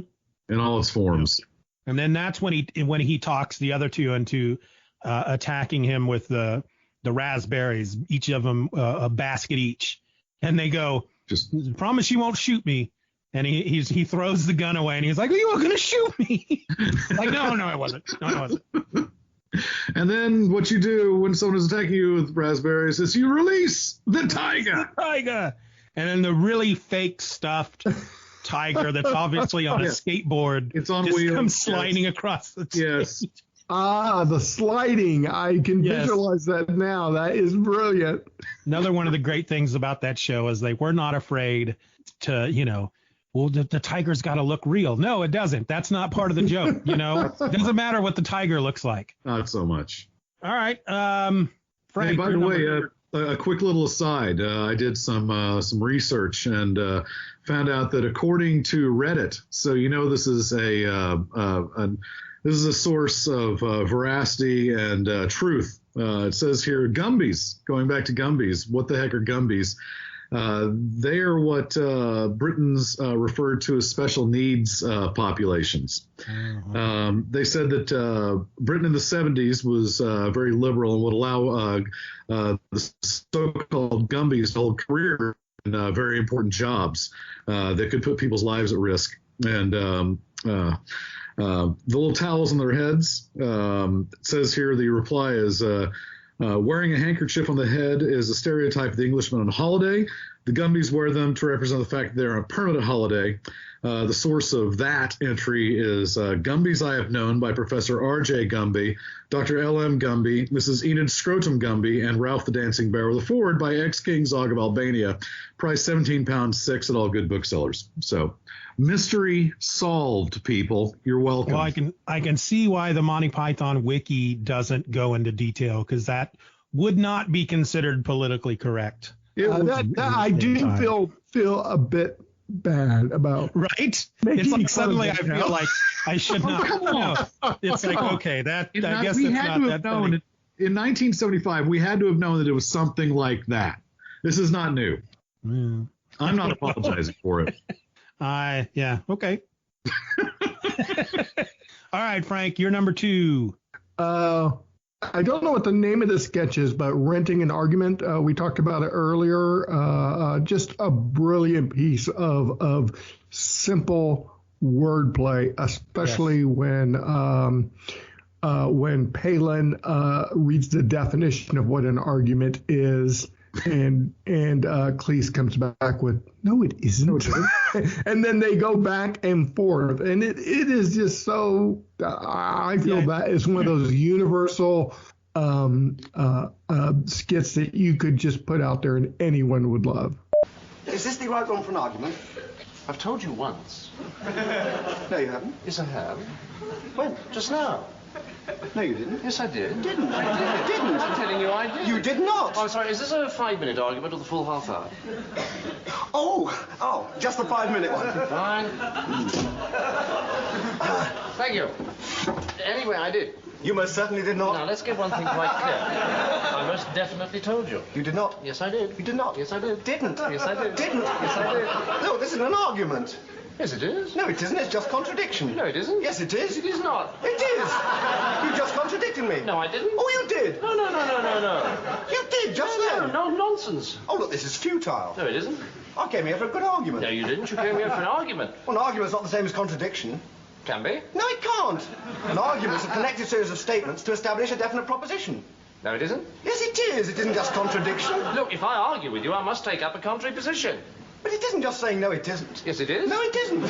In all its forms. And then that's when he talks the other two into attacking him with the raspberries, each of them a basket each. And they go, just promise you won't shoot me. And he throws the gun away and he's like, you were going to shoot me. Like, no, I wasn't. No, I wasn't. And then what you do when someone is attacking you with raspberries is you release the tiger. And then the really fake stuffed tiger that's obviously on a skateboard. It's on just wheels. Comes sliding across the stage. Yes. Ah, the sliding. I can visualize that now. That is brilliant. Another one of the great things about that show is they were not afraid to, well, the tiger's got to look real. No, it doesn't. That's not part of the joke. It doesn't matter what the tiger looks like. Not so much. All right. Frank, hey, by the way, a quick little aside. I did some research and found out that according to Reddit, so this is this is a source of veracity and truth. It says here, Gumbies. Going back to Gumbies, what the heck are Gumbies? They are what Britons referred to as special needs populations. Uh-huh. They said that Britain in the 70s was very liberal and would allow the so-called Gumbies to hold career in very important jobs that could put people's lives at risk. And the little towels on their heads, it says here the reply is, wearing a handkerchief on the head is a stereotype of the Englishman on holiday. The Gumbies wear them to represent the fact that they're on a permanent holiday. The source of that entry is Gumbies I Have Known by Professor R.J. Gumby, Dr. L.M. Gumby, Mrs. Enid Scrotum Gumby, and Ralph the Dancing Bear with a forward by ex-King Zog of Albania. Price £17.06 at all good booksellers. So, mystery solved, people. You're welcome. Well, I can see why the Monty Python wiki doesn't go into detail because that would not be considered politically correct. I do feel a bit bad about right. It's like suddenly I feel like I should not know. It's like okay, I guess it's not that funny. In 1975, we had to have known that it was something like that. This is not new. Mm. I'm not apologizing for it. Yeah, okay. All right, Frank, you're number 2. I don't know what the name of the sketch is, but Renting an Argument. We talked about it earlier. Just a brilliant piece of simple wordplay, especially when Palin reads the definition of what an argument is. And Cleese comes back with, no, it isn't. And then they go back and forth. And it is just so, I feel that it's one of those universal skits that you could just put out there and anyone would love. Is this the right one for an argument? I've told you once. No, you haven't. Yes, I have. When? Just now. No, you didn't. Yes, I did. Didn't. I did. Didn't. I'm telling you I did. You did not. Oh, I'm sorry, is this a 5-minute argument or the full half hour? Oh, just the 5-minute one. Fine. Thank you. Anyway, I did. You most certainly did not. Now, let's get one thing quite clear. I most definitely told you. You did not. Yes, I did. You did not. Yes, I did. Didn't. Yes, I did. Didn't. Yes, I did. No, this isn't an argument. Yes, it is. No, it isn't. It's just contradiction. No, it isn't. Yes, it is. It is not. It is. You just contradicted me. No, I didn't. Oh, you did. No. You did, just then. No, nonsense. Oh, look, this is futile. No, it isn't. I came here for a good argument. No, you didn't. You came here for an argument. Well, an argument's not the same as contradiction. Can be. No, it can't. An argument's a connected series of statements to establish a definite proposition. No, it isn't. Yes, it is. It isn't just contradiction. Look, if I argue with you, I must take up a contrary position. But it isn't just saying no, it isn't. Yes, it is. No, it isn't.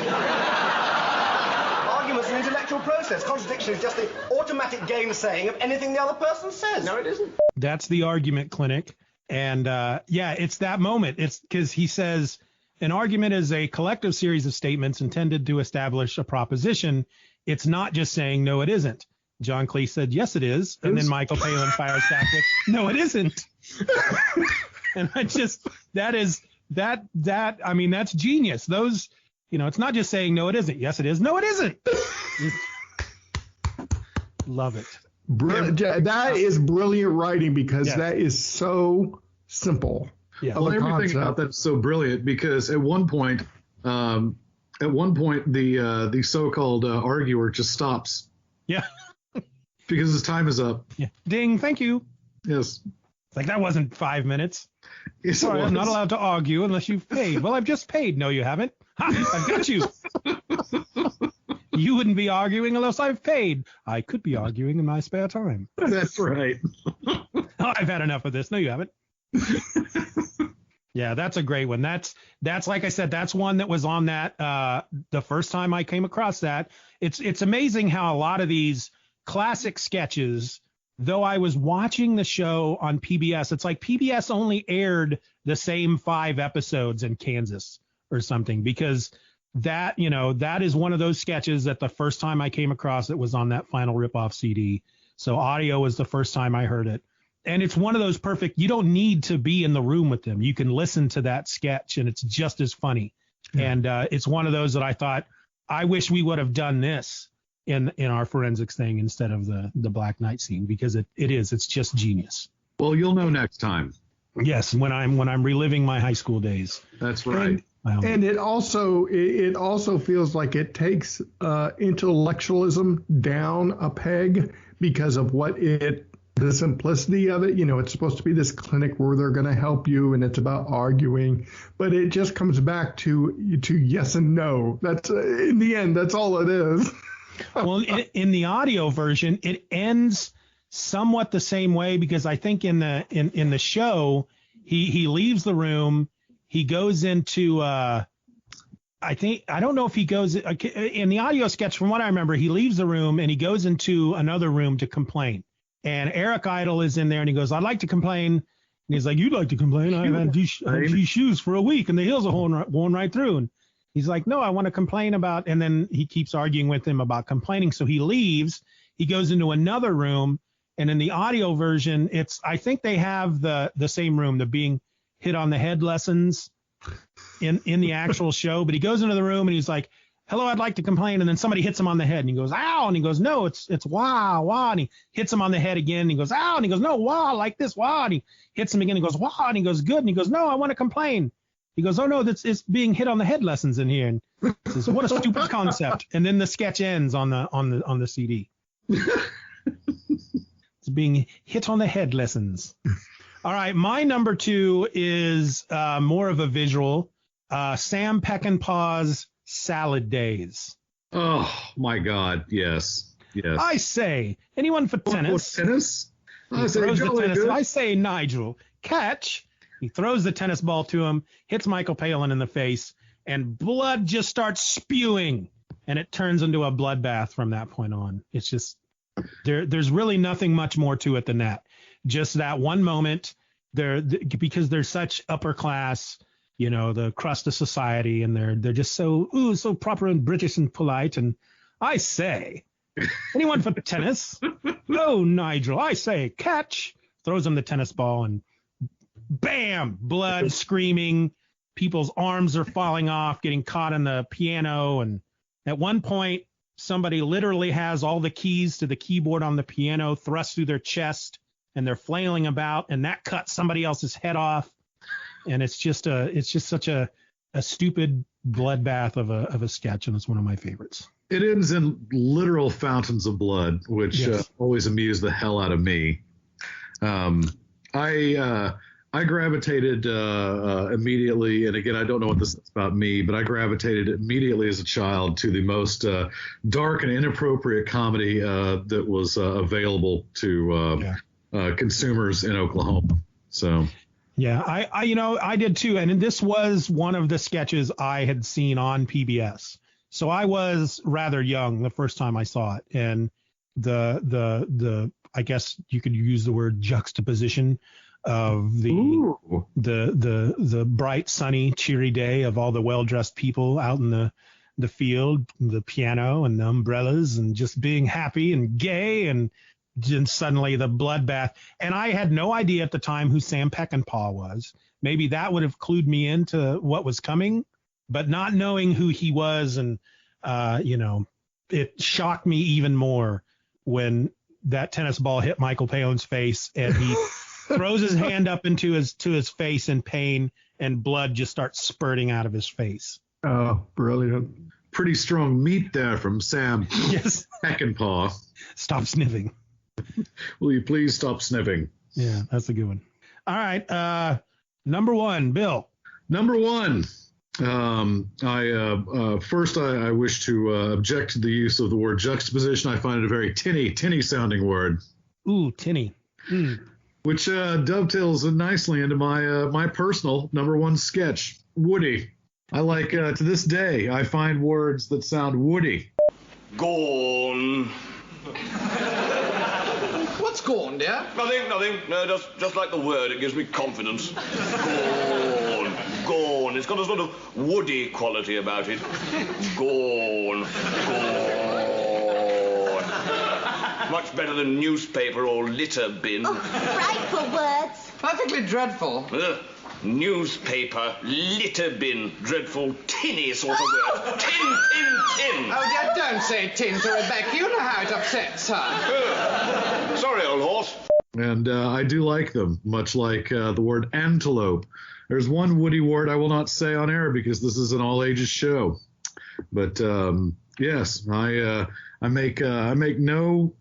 Argument's an intellectual process. Contradiction is just the automatic gainsaying of anything the other person says. No, it isn't. That's the argument clinic. And it's that moment. It's because he says an argument is a collective series of statements intended to establish a proposition. It's not just saying, no, it isn't. John Cleese said, yes, it is. And then Michael Palin fires back with, no, it isn't. And I just, that's genius. Those, it's not just saying, no, it isn't. Yes, it is. No, it isn't. Love it. That is brilliant writing because that is so simple. Yeah. Well, everything about that's so brilliant because at one point the so-called arguer just stops. Yeah. Because his time is up. Yeah. Ding. Thank you. Yes. It's like that wasn't 5 minutes. Yes, sorry, I'm not allowed to argue unless you've paid. Well, I've just paid. No, you haven't. Ha, I've got you. You wouldn't be arguing unless I've paid. I could be arguing in my spare time. That's right. I've had enough of this. No, you haven't. Yeah, that's a great one. That's like I said, that's one that was on that the first time I came across that. It's amazing how a lot of these classic sketches, though I was watching the show on PBS, it's like PBS only aired the same 5 episodes in Kansas or something, because that is one of those sketches that the first time I came across it was on that final ripoff CD. So audio was the first time I heard it. And it's one of those perfect, you don't need to be in the room with them. You can listen to that sketch and it's just as funny. Yeah. And it's one of those that I thought, I wish we would have done this in our forensics thing instead of the Black Knight scene, because it's just genius. Well, you'll know next time. Yes, when I'm reliving my high school days. That's right. And it also feels like it takes intellectualism down a peg because of the simplicity of it. It's supposed to be this clinic where they're going to help you and it's about arguing, but it just comes back to yes and no. That's in the end, that's all it is. Well, in the audio version, it ends somewhat the same way, because I think in the show, he leaves the room, he goes into I don't know if he goes in the audio sketch. From what I remember, he leaves the room and he goes into another room to complain. And Eric Idle is in there and he goes, I'd like to complain. And he's like, you'd like to complain? I've had these shoes for a week and the heels are worn right through. And he's like, no, I want to complain about. And then he keeps arguing with him about complaining. So he leaves. He goes into another room. And in the audio version, I think they have the same room, the being hit on the head lessons in the actual show. But he goes into the room and he's like, hello, I'd like to complain. And then somebody hits him on the head and he goes, ow. And he goes, no, it's wah, wah. And he hits him on the head again. And he goes, ow. And he goes, no, wah, like this, wah. And he hits him again. And he goes, wah. And he goes, good. And he goes, no, I want to complain. He goes, oh, no, it's being hit on the head lessons in here. And he says, what a stupid concept. And then the sketch ends on the CD. It's being hit on the head lessons. All right. My number 2 is more of a visual. Sam Peckinpah's Salad Days. Oh my God! Yes. I say, anyone for tennis? Tennis? I say, Nigel, catch. He throws the tennis ball to him, hits Michael Palin in the face, and blood just starts spewing, and it turns into a bloodbath from that point on. It's just There's really nothing much more to it than that. Just that one moment because they're such upper class, the crust of society, and they're just so proper and British and polite. And I say, anyone for tennis? Oh, Nigel, I say, catch. Throws him the tennis ball and bam, blood, screaming. People's arms are falling off, getting caught in the piano. And at one point, somebody literally has all the keys to the keyboard on the piano thrust through their chest, and they're flailing about, and that cuts somebody else's head off. And it's just such a stupid bloodbath of a sketch, and it's one of my favorites. It ends in literal fountains of blood, which always amused the hell out of me. I gravitated immediately, and again, I don't know what this is about me, but I gravitated immediately as a child to the most dark and inappropriate comedy that was available to consumers in Oklahoma. So. Yeah, I did too. And this was one of the sketches I had seen on PBS. So I was rather young the first time I saw it. And the I guess you could use the word juxtaposition of the bright, sunny, cheery day of all the well-dressed people out in the field, the piano and the umbrellas, and just being happy and gay, and then suddenly the bloodbath. And I had no idea at the time who Sam Peckinpah was. Maybe that would have clued me into what was coming, but not knowing who he was, and it shocked me even more when that tennis ball hit Michael Palin's face, and he throws his hand up to his face in pain, and blood just starts spurting out of his face. Oh, brilliant. Pretty strong meat there from Sam Peckinpah. Stop sniffing. Will you please stop sniffing? Yeah, that's a good one. All right. Number one, Bill. Number one. First, I wish to object to the use of the word juxtaposition. I find it a very tinny sounding word. Ooh, tinny. Which dovetails nicely into my personal number one sketch, Woody. I like, to this day, I find words that sound woody. Gone. What's gone, dear? Nothing. No, just like the word. It gives me confidence. Gone. It's got a sort of woody quality about it. Gone. Much better than newspaper or litter bin. Oh, frightful words. Perfectly dreadful. Newspaper, litter bin, dreadful, tinny sort of word. Tin. Oh, dear, don't say tin to Rebecca. You know how it upsets her. Sorry, old horse. And I do like them, much like the word antelope. There's one woody word I will not say on air because this is an all-ages show. But yes, I make no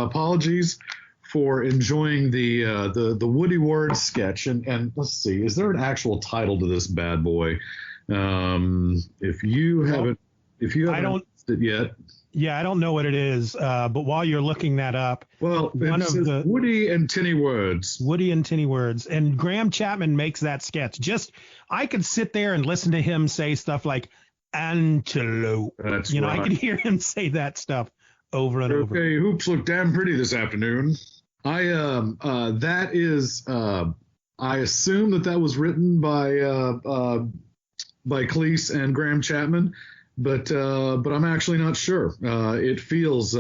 apologies for enjoying the Woody Word sketch. And let's see, is there an actual title to this bad boy? If you haven't watched it yet. Yeah, I don't know what it is. But while you're looking that up, well, one of the Woody and Tinny Words. Woody and Tinny Words, and Graham Chapman makes that sketch. I could sit there and listen to him say stuff like antelope. That's right. I could hear him say that stuff over and over. Okay, hoops look damn pretty this afternoon. I assume that was written by Cleese and Graham Chapman, but I'm actually not sure. It feels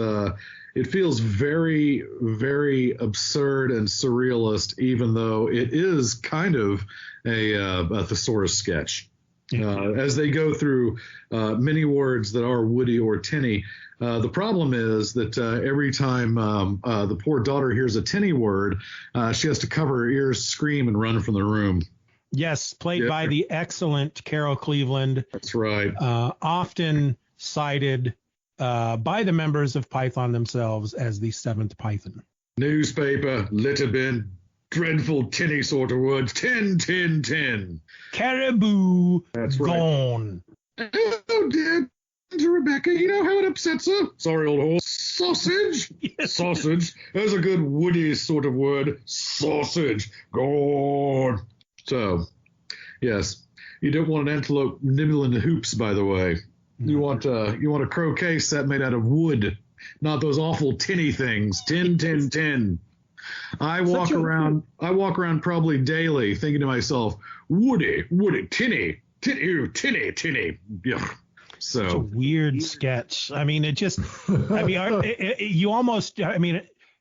very, very absurd and surrealist, even though it is kind of a thesaurus sketch. As they go through many words that are woody or tinny. The problem is that every time the poor daughter hears a tinny word, she has to cover her ears, scream, and run from the room. Yes, played by the excellent Carol Cleveland. That's right. Often cited by the members of Python themselves as the seventh Python. Newspaper, litter bin, dreadful tinny sort of words. Tin. Caribou. That's gone. Right. Oh, dear. To Rebecca, you know how it upsets her? Sorry, old horse. Sausage? Yes. Sausage. There's a good woody sort of word. Sausage. Gone. So, yes. You don't want an antelope nibbling the hoops, by the way. You want a croquet set made out of wood. not those awful tinny things. Tin. I walk around probably daily thinking to myself, Woody, tinny. Yeah. So it's a weird sketch. I mean,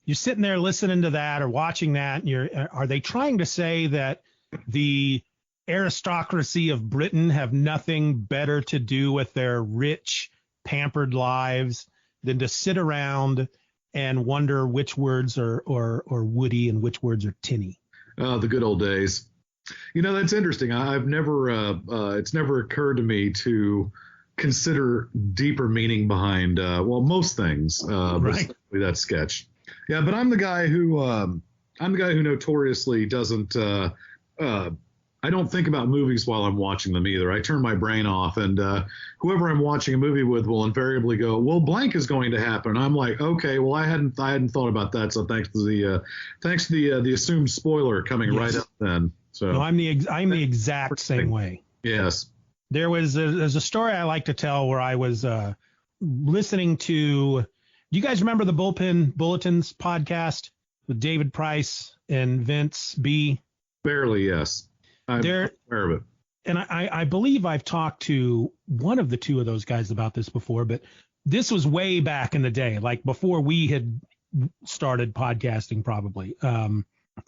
you're sitting there listening to that or watching that, and are they trying to say that the aristocracy of Britain have nothing better to do with their rich, pampered lives than to sit around and wonder which words are Woody and which words are tinny? Oh, the good old days. That's interesting. I've never, it's never occurred to me to consider deeper meaning behind, most things, right. But that sketch. Yeah, but I'm the guy who notoriously doesn't, I don't think about movies while I'm watching them either. I turn my brain off, and whoever I'm watching a movie with will invariably go, "Well, blank is going to happen." I'm like, "Okay, well, I hadn't thought about that." So thanks to the assumed spoiler coming right up then. So no, I'm the exact same way. Yes. There's a story I like to tell where I was listening to. Do you guys remember the Bulletins podcast with David Price and Vince B? Barely, yes. I'm aware of it. And I believe I've talked to one of the two of those guys about this before, but this was way back in the day, like before we had started podcasting probably.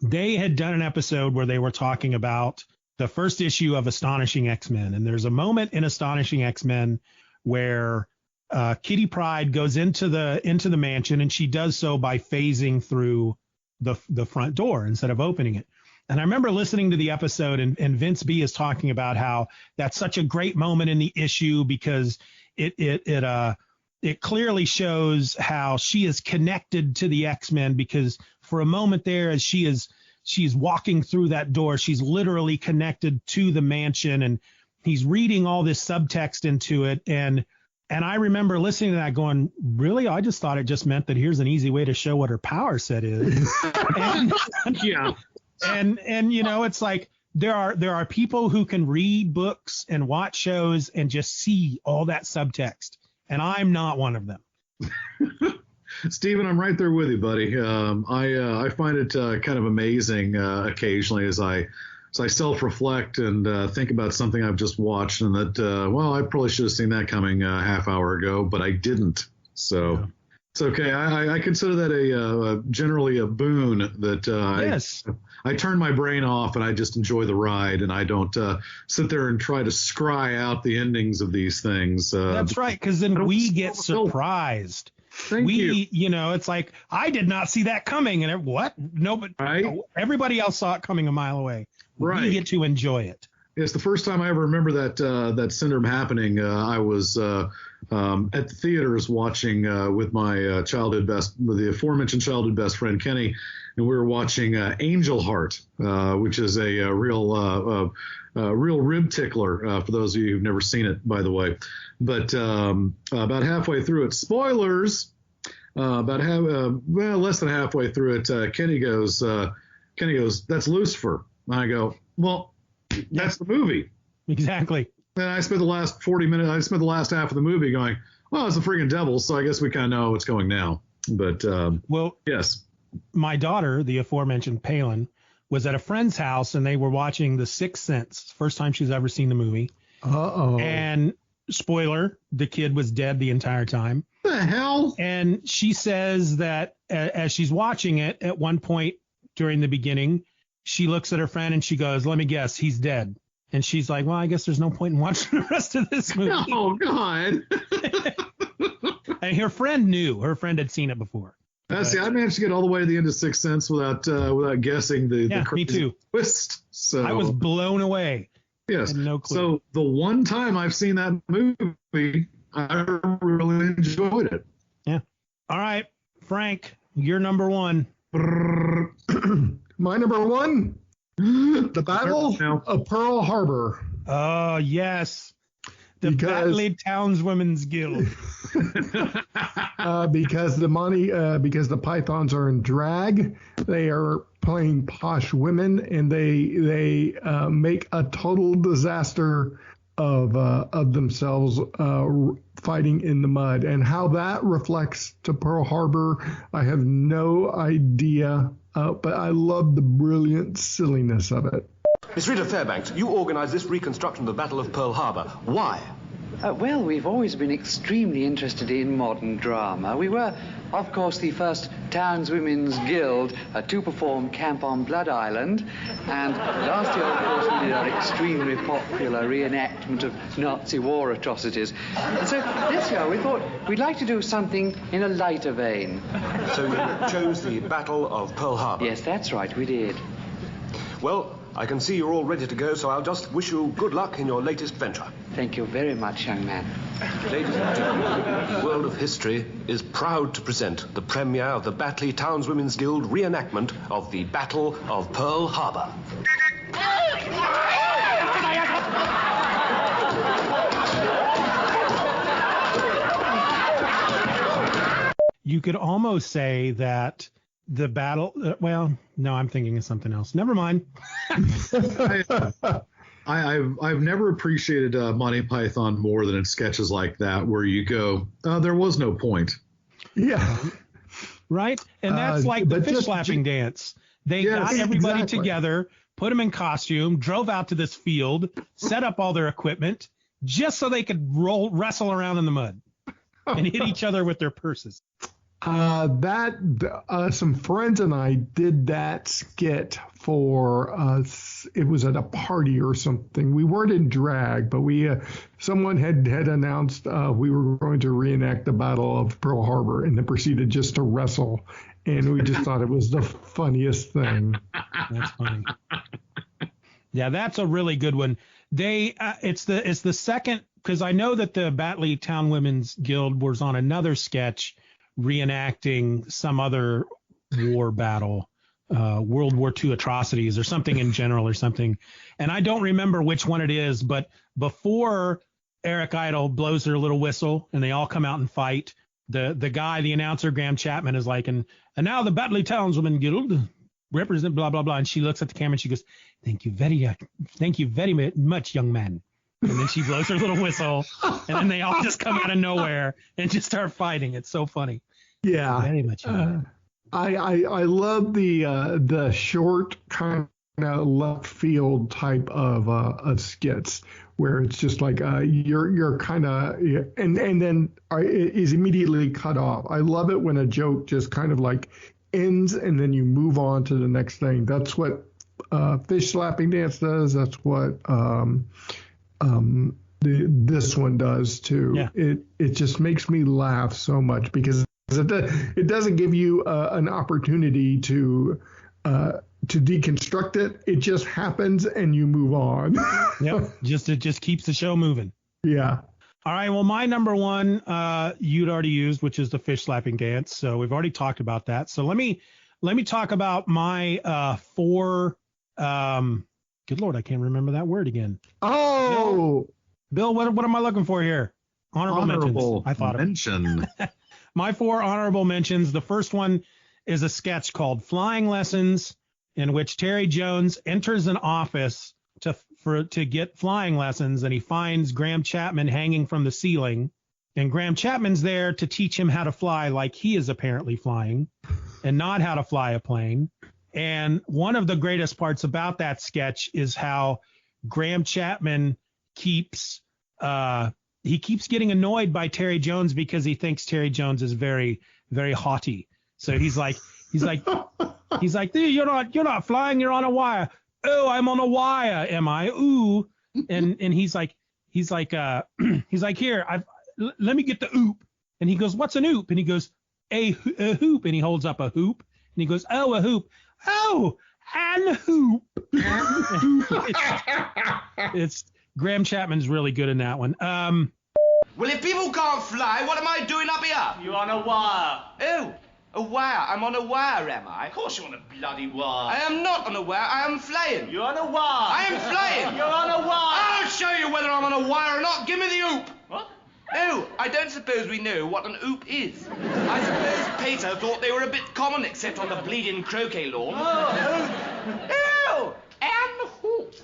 They had done an episode where they were talking about the first issue of Astonishing X-Men. And there's a moment in Astonishing X-Men where Kitty Pryde goes into the mansion, and she does so by phasing through the front door instead of opening it. And I remember listening to the episode, and Vince B is talking about how that's such a great moment in the issue because it clearly shows how she is connected to the X-Men, because for a moment there, as she's walking through that door, she's literally connected to the mansion, and he's reading all this subtext into it. And I remember listening to that going, really? I just thought it just meant that here's an easy way to show what her power set is. Yeah. And it's like there are people who can read books and watch shows and just see all that subtext, and I'm not one of them. Stephen, I'm right there with you, buddy. I find it kind of amazing occasionally as I self-reflect and think about something I've just watched, and that I probably should have seen that coming a half hour ago, but I didn't. So. Yeah. It's okay. I consider that generally a boon that yes. I turn my brain off and I just enjoy the ride, and I don't sit there and try to scry out the endings of these things. That's right, because then we get surprised. Thank you. It's like, I did not see that coming, and what? No, but right? Everybody else saw it coming a mile away. Right. We get to enjoy it. Yes, the first time I ever remember that syndrome happening, I was at the theaters watching with my the aforementioned childhood best friend Kenny, and we were watching Angel Heart, which is a real rib tickler for those of you who've never seen it, by the way. But about halfway through it, spoilers. Less than halfway through it, Kenny goes, "That's Lucifer." And I go, "Well, that's the movie." Exactly. And I spent the last 40 minutes, I spent the last half of the movie going, "Well, it's the friggin' devil, so I guess we kind of know what's going now." But, yes. My daughter, the aforementioned Palin, was at a friend's house, and they were watching The Sixth Sense. First time she's ever seen the movie. Uh-oh. And spoiler, the kid was dead the entire time. The hell? And she says that as she's watching it, at one point during the beginning, she looks at her friend and she goes, "Let me guess, he's dead." And she's like, "Well, I guess there's no point in watching the rest of this movie." Oh, God. And her friend knew. Her friend had seen it before. See, I managed to get all the way to the end of Sixth Sense without guessing the crazy me too. twist. So I was blown away. Yes. No clue. So the one time I've seen that movie, I really enjoyed it. Yeah. All right, Frank, you're number one. My number one, the Battle of Pearl Harbor. Oh, yes. The Batley Townswomen's Guild. Because the Pythons are in drag, they are playing posh women, and they make a total disaster of themselves fighting in the mud, and how that reflects to Pearl Harbor, I have no idea. But I love the brilliant silliness of it. Miss Rita Fairbanks, you organised this reconstruction of the Battle of Pearl Harbor. Why? Well, we've always been extremely interested in modern drama. We were, of course, the first Townswomen's Guild to perform Camp on Blood Island. And last year, of course, we did our extremely popular reenactment of Nazi war atrocities. And so this year, we thought we'd like to do something in a lighter vein. So you chose the Battle of Pearl Harbor? Yes, that's right, we did. Well, I can see you're all ready to go, so I'll just wish you good luck in your latest venture. Thank you very much, young man. Ladies and gentlemen, the world of history is proud to present the premiere of the Batley Townswomen's Guild reenactment of the Battle of Pearl Harbor. You could almost say that the battle, well, no, I'm thinking of something else. Never mind. I've never appreciated Monty Python more than in sketches like that, where you go, there was no point. Yeah. Right? And that's like the fish slapping dance. They got everybody together, put them in costume, drove out to this field, set up all their equipment, just so they could wrestle around in the mud and hit each other with their purses. Some friends and I did that skit for it was at a party or something. We weren't in drag, but someone had announced we were going to reenact the Battle of Pearl Harbor, and then proceeded just to wrestle, and we just thought it was the funniest thing. That's funny. Yeah, that's a really good one. It's the second, because I know that the Batley Town Women's Guild was on another sketch reenacting some other war battle, World War II atrocities or something in general or something. And I don't remember which one it is, but before Eric Idle blows her little whistle and they all come out and fight, the guy, the announcer, Graham Chapman, is like, and now the Batley Townswomen Guild represent blah, blah, blah. And she looks at the camera and she goes, thank you very much, young man. And then she blows her little whistle, and then they all just come out of nowhere and just start fighting. It's so funny. Yeah. Very much. I love the short kind of left field type of skits where it's just like you're kind of and then is immediately cut off. I love it when a joke just kind of like ends and then you move on to the next thing. That's what fish slapping dance does. That's what this one does too. Yeah. It just makes me laugh so much because it doesn't give you an opportunity to deconstruct it. It just happens and you move on. Yep. It just keeps the show moving. Yeah. All right. Well, my number one you'd already used, which is the fish slapping dance. So we've already talked about that. So let me talk about my four. Good Lord, I can't remember that word again. Oh, Bill, what am I looking for here? Honorable mentions. I thought mention. My four honorable mentions. The first one is a sketch called Flying Lessons, in which Terry Jones enters an office to get flying lessons, and he finds Graham Chapman hanging from the ceiling. And Graham Chapman's there to teach him how to fly like he is apparently flying, and not how to fly a plane. And one of the greatest parts about that sketch is how Graham Chapman keeps getting annoyed by Terry Jones because he thinks Terry Jones is very, very haughty. So he's like, dude, you're not flying, you're on a wire. Oh, I'm on a wire, am I? Ooh. And he's like, here, let me get the oop. And he goes, what's an oop? And he goes, a hoop. And he holds up a hoop. And he goes, oh, a hoop. Oh, and hoop. It's Graham Chapman's really good in that one. Well, if people can't fly, what am I doing up here? You're on a wire. Oh, a wire. I'm on a wire, am I? Of course you're on a bloody wire. I am not on a wire. I am flying. You're on a wire. I am flying. You're on a wire. I'll show you whether I'm on a wire or not. Give me the oop. What? Oh, I don't suppose we know what an oop is. I suppose Pater thought they were a bit common except on the bleeding croquet lawn. Oh, and hoop.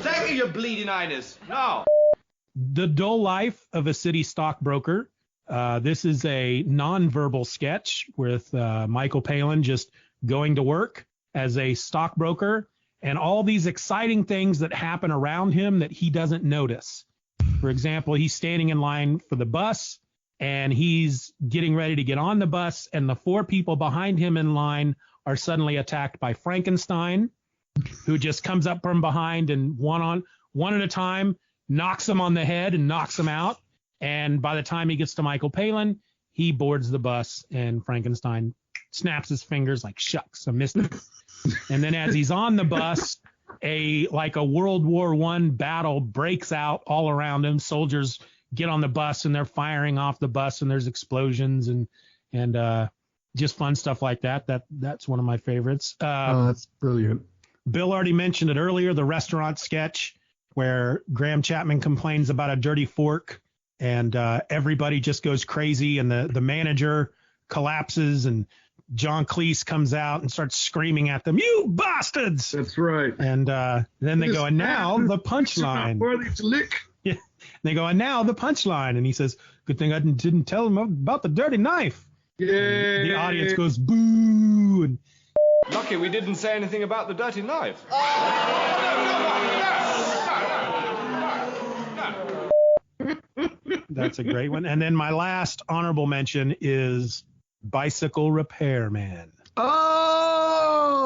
Thank you, your bleeding highness. Now, The Dull Life of a City Stockbroker. This is a nonverbal sketch with Michael Palin just going to work as a stockbroker and all these exciting things that happen around him that he doesn't notice. For example, he's standing in line for the bus and he's getting ready to get on the bus, and the 4 people behind him in line are suddenly attacked by Frankenstein, who just comes up from behind and one at a time knocks him on the head and knocks him out. And by the time he gets to Michael Palin, he boards the bus and Frankenstein snaps his fingers like, shucks, I missed it. And then as he's on the bus, a World War I battle breaks out all around him. Soldiers get on the bus and they're firing off the bus and there's explosions and just fun stuff like that. That's one of my favorites. That's brilliant. Bill already mentioned it earlier, the restaurant sketch where Graham Chapman complains about a dirty fork and everybody just goes crazy and the manager collapses and John Cleese comes out and starts screaming at them, "You bastards!" That's right. And then they go, and now the punchline. Worthy to lick. Yeah. They go, and now the punchline. And he says, "Good thing I didn't tell him about the dirty knife." Yay. The audience goes, "Boo!" And Lucky we didn't say anything about the dirty knife. That's a great one. And then my last honorable mention is Bicycle Repairman. Oh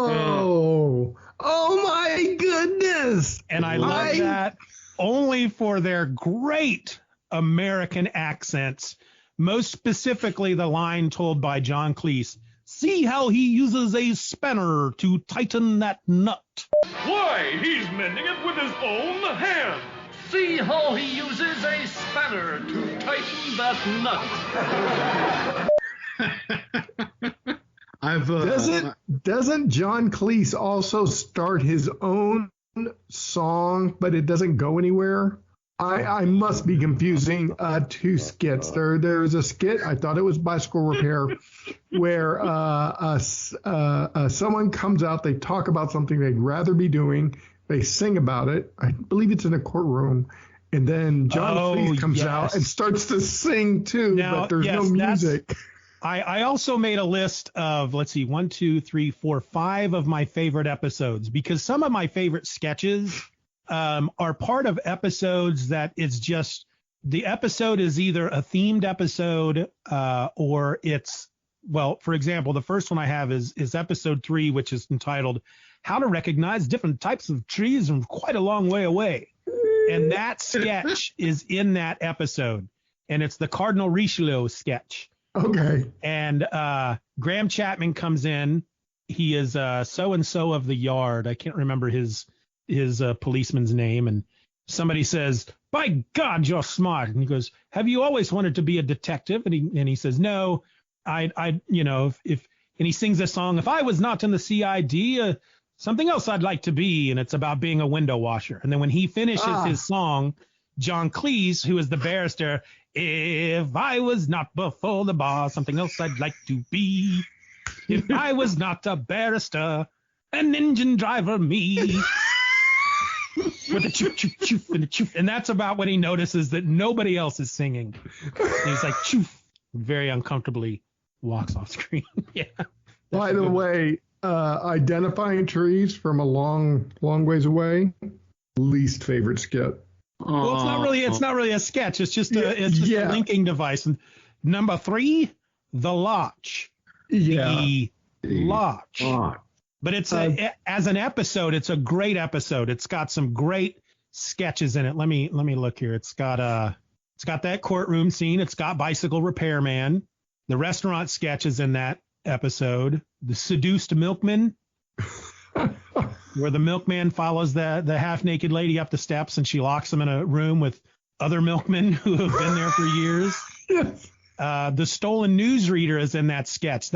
my goodness. And I love that only for their great American accents, most specifically the line told by John Cleese, "See how he uses a spanner to tighten that nut." Why, he's mending it with his own hand. See how he uses a spanner to tighten that nut. Doesn't John Cleese also start his own song, but it doesn't go anywhere? I must be confusing 2 skits. There's a skit, I thought it was Bicycle Repair, where someone comes out, they talk about something they'd rather be doing, they sing about it. I believe it's in a courtroom. And then John Cleese comes out and starts to sing too, but there's no music. I also made a list of, 1, 2, 3, 4, 5 of my favorite episodes, because some of my favorite sketches are part of episodes that it's just, the episode is either a themed episode or it's, well, for example, the first one I have is episode 3, which is entitled "How to Recognize Different Types of Trees from Quite a Long Way Away." And that sketch is in that episode. And it's the Cardinal Richelieu sketch. Okay. And Graham Chapman comes in. He is so-and-so of the yard. I can't remember his policeman's name. And somebody says, "By God, you're smart." And he goes, "Have you always wanted to be a detective?" And he says, "No, I and he sings this song, "If I was not in the CID, something else I'd like to be." And it's about being a window washer. And then when he finishes his song, John Cleese, who is the barrister, "If I was not before the bar, something else I'd like to be. If I was not a barrister, an engine driver me." With a choof, choof, choof, and a choof. And that's about when he notices that nobody else is singing. And he's like, choof, very uncomfortably walks off screen. Yeah. By the way, identifying trees from a long ways away, least favorite skit. Well, it's not really a sketch. It's just a linking device. And number 3, the Lodge. Yeah. The Lodge. But it's as an episode, it's a great episode. It's got some great sketches in it. Let me look here. It's got that courtroom scene. It's got Bicycle Repairman. The restaurant sketch is in that episode. The Seduced Milkman, where the milkman follows the half-naked lady up the steps and she locks them in a room with other milkmen who have been there for years. Yes. The Stolen Newsreader is in that sketch.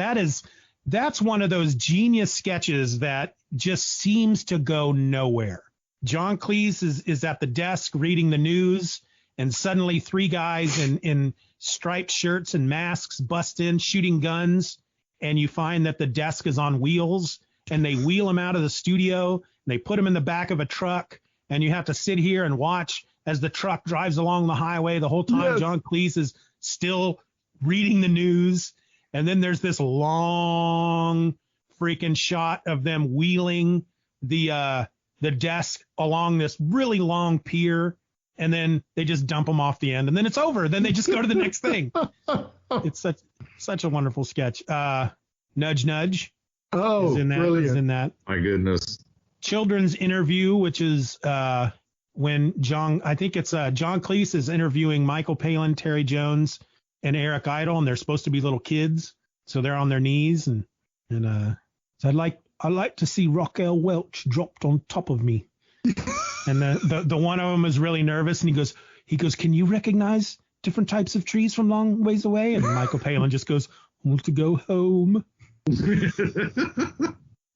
That's one of those genius sketches that just seems to go nowhere. John Cleese is at the desk reading the news, and suddenly 3 guys in striped shirts and masks bust in shooting guns, and you find that the desk is on wheels, and they wheel him out of the studio, and they put him in the back of a truck, and you have to sit here and watch as the truck drives along the highway. The whole time, Yes. John Cleese is still reading the news. And then there's this long freaking shot of them wheeling the desk along this really long pier. And then they just dump them off the end. And then it's over. Then they just go to the next thing. It's such a wonderful sketch. Nudge, Nudge. Oh, is in that. brilliant. Is in that. My goodness. Children's Interview, which is when John Cleese is interviewing Michael Palin, Terry Jones, and Eric Idle, and they're supposed to be little kids, so they're on their knees, and so I'd like to see Raquel Welch dropped on top of me, and the one of them is really nervous, and he goes, can you recognize different types of trees from long ways away? And Michael Palin just goes, I want to go home.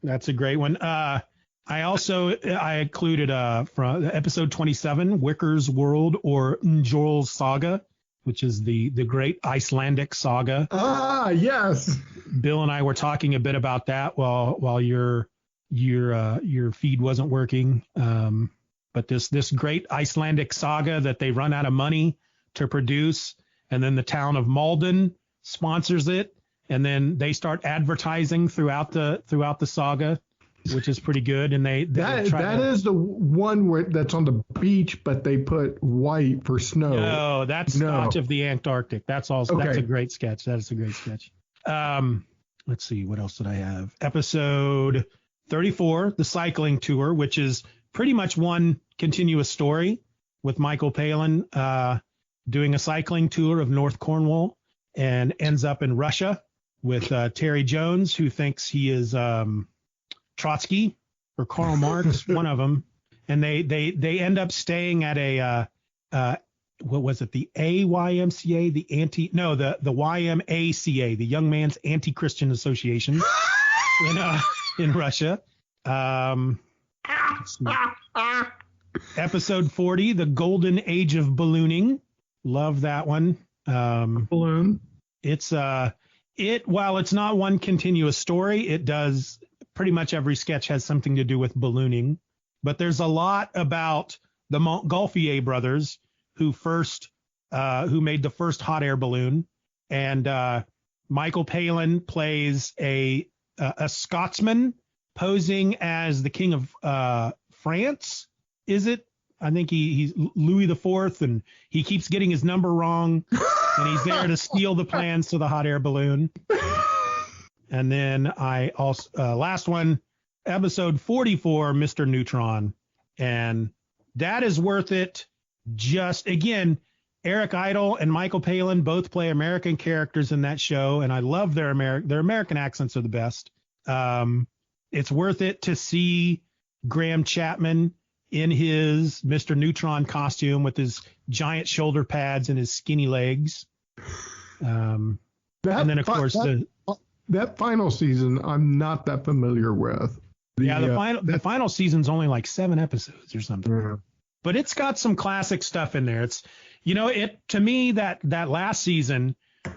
That's a great one. I included from episode 27, Wicker's World, or Njorl's Saga, which is the great Icelandic saga. Ah, yes. Bill and I were talking a bit about that while your feed wasn't working. But this great Icelandic saga that they run out of money to produce, and then the town of Malden sponsors it, and then they start advertising throughout the saga, which is pretty good. And that is the one that's on the beach, but they put white for snow. No, that's Scotch of the Antarctic. That's also That's a great sketch. That is a great sketch. Let's see, what else did I have? Episode 34, the cycling tour, which is pretty much one continuous story with Michael Palin doing a cycling tour of North Cornwall, and ends up in Russia with Terry Jones, who thinks he is Trotsky or Karl Marx, one of them. And they end up staying at a what was it? The AYMCA, the YMACA, the Young Man's Anti-Christian Association in Russia. Episode 40, the Golden Age of Ballooning. Love that one. Balloon. While it's not one continuous story, it does pretty much every sketch has something to do with ballooning, but there's a lot about the Montgolfier brothers who made the first hot air balloon. And Michael Palin plays a Scotsman posing as the King of France. Is it? I think he's Louis IV, and he keeps getting his number wrong, and he's there to steal the plans to the hot air balloon. And then I also last one, episode 44, Mr. Neutron, and that is worth it. Just again, Eric Idle and Michael Palin both play American characters in that show, and I love their American accents are the best. It's worth it to see Graham Chapman in his Mr. Neutron costume with his giant shoulder pads and his skinny legs. And then of course that final season I'm not that familiar with. The final season's only like 7 episodes or something. Yeah. But it's got some classic stuff in there. It's to me that last season,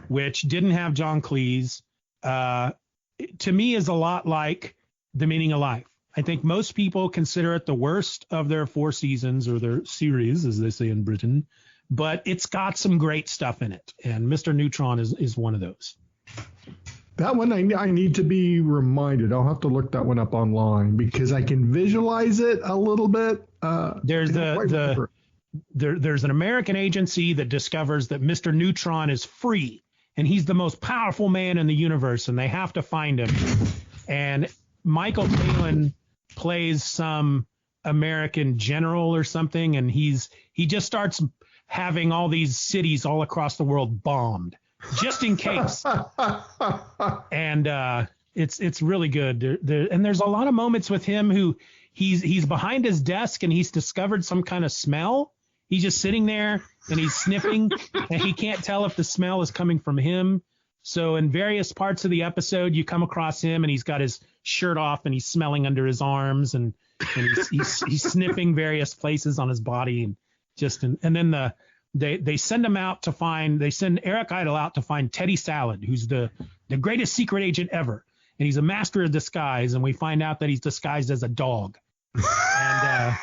which didn't have John Cleese, to me is a lot like The Meaning of Life. I think most people consider it the worst of their 4 seasons, or their series, as they say in Britain, but it's got some great stuff in it. And Mr. Neutron is one of those. That one I need to be reminded. I'll have to look that one up online because I can visualize it a little bit. There's there's an American agency that discovers that Mr. Neutron is free and he's the most powerful man in the universe, and they have to find him. And Michael Palin plays some American general or something, and he just starts having all these cities all across the world bombed just in case. And it's really good. And there's a lot of moments with him who he's behind his desk and he's discovered some kind of smell. He's just sitting there and he's sniffing and he can't tell if the smell is coming from him. So in various parts of the episode, you come across him and he's got his shirt off and he's smelling under his arms and he's sniffing various places on his body, and then they send Eric Idle out to find Teddy Salad, who's the greatest secret agent ever, and he's a master of disguise, and we find out that he's disguised as a dog. And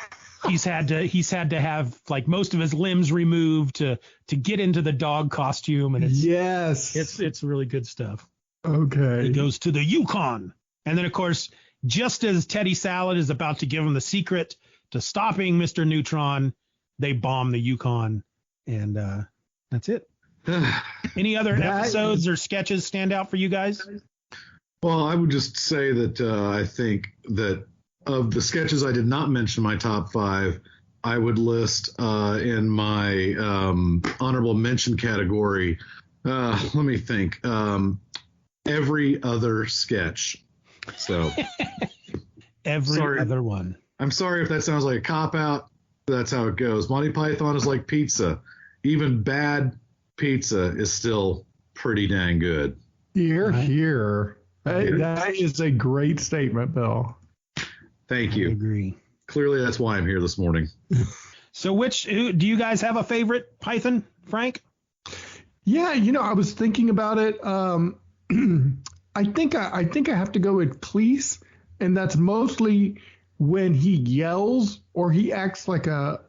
He's had to have like most of his limbs removed to get into the dog costume, and it's really good stuff. Okay. He goes to the Yukon, and then of course, just as Teddy Salad is about to give him the secret to stopping Mr. Neutron, they bomb the Yukon, and that's it. Any other episodes or sketches stand out for you guys? Well, I would just say that I think that of the sketches I did not mention in my top 5, I would list in my honorable mention category. Let me think. Every other sketch. So every other one. I'm sorry if that sounds like a cop-out. That's how it goes. Monty Python is like pizza. Even bad pizza is still pretty dang good. Here. That is a great statement, Bill. Thank you. I agree. Clearly, that's why I'm here this morning. So do you guys have a favorite Python, Frank? Yeah, I was thinking about it. I think I have to go with Cleese, and that's mostly when he yells or he acts like a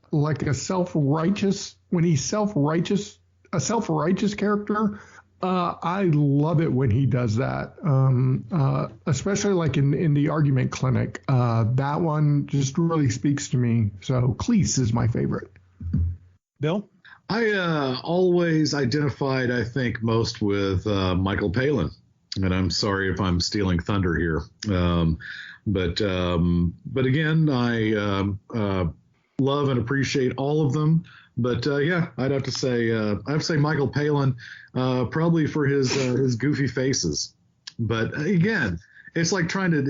self-righteous, when he's a self-righteous character. I love it when he does that, especially like in the argument clinic. That one just really speaks to me. So Cleese is my favorite. Bill? I always identified, I think, most with Michael Palin. And I'm sorry if I'm stealing thunder here. But again, I love and appreciate all of them. But yeah, I'd have to say Michael Palin, probably for his goofy faces. But again, it's like trying to,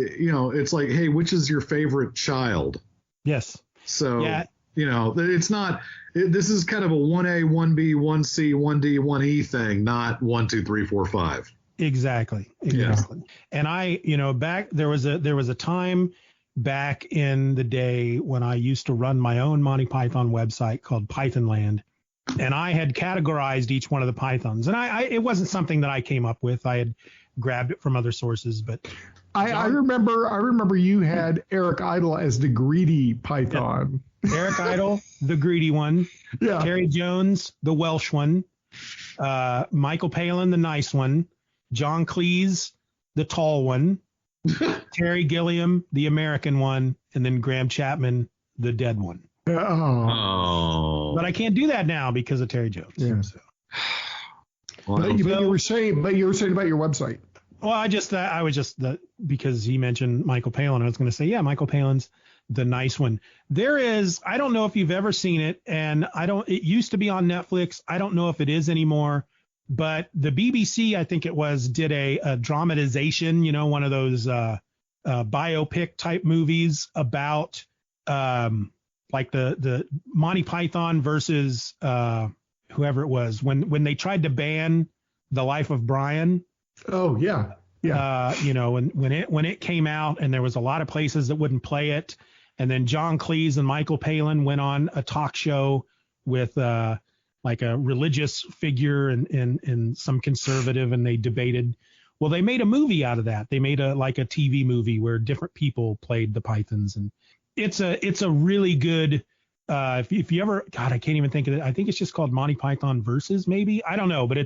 it's like, hey, which is your favorite child? Yes. So, yeah. It's not. This is kind of a 1A, 1B, 1C, 1D, 1E thing, not 1, 2, 3, 4, 5. Exactly. Yeah. And there was a time back in the day when I used to run my own Monty Python website called Pythonland, and I had categorized each one of the Pythons. And it wasn't something that I came up with. I had grabbed it from other sources, but I remember you had Eric Idle as the greedy Python. Yeah. Eric Idle, the greedy one. Yeah. Terry Jones, the Welsh one. Michael Palin, the nice one. John Cleese, the tall one. Terry Gilliam, the American one, and then Graham Chapman, the dead one. Oh. But I can't do that now because of Terry Jones. Yeah. So. But you were saying about your website. Well, because he mentioned Michael Palin, I was going to say, yeah, Michael Palin's the nice one. I don't know if you've ever seen it, and it used to be on Netflix. I don't know if it is anymore. But the BBC, I think it was, did a dramatization, one of those biopic type movies about like the Monty Python versus whoever it was when they tried to ban The Life of Brian. Oh yeah, yeah. When it came out, and there was a lot of places that wouldn't play it, and then John Cleese and Michael Palin went on a talk show with like a religious figure and some conservative, and they debated. Well, they made a movie out of that. They made a TV movie where different people played the Pythons, and it's a really good. If you ever, God, I can't even think of it. I think it's just called Monty Python Versus, maybe. I don't know, but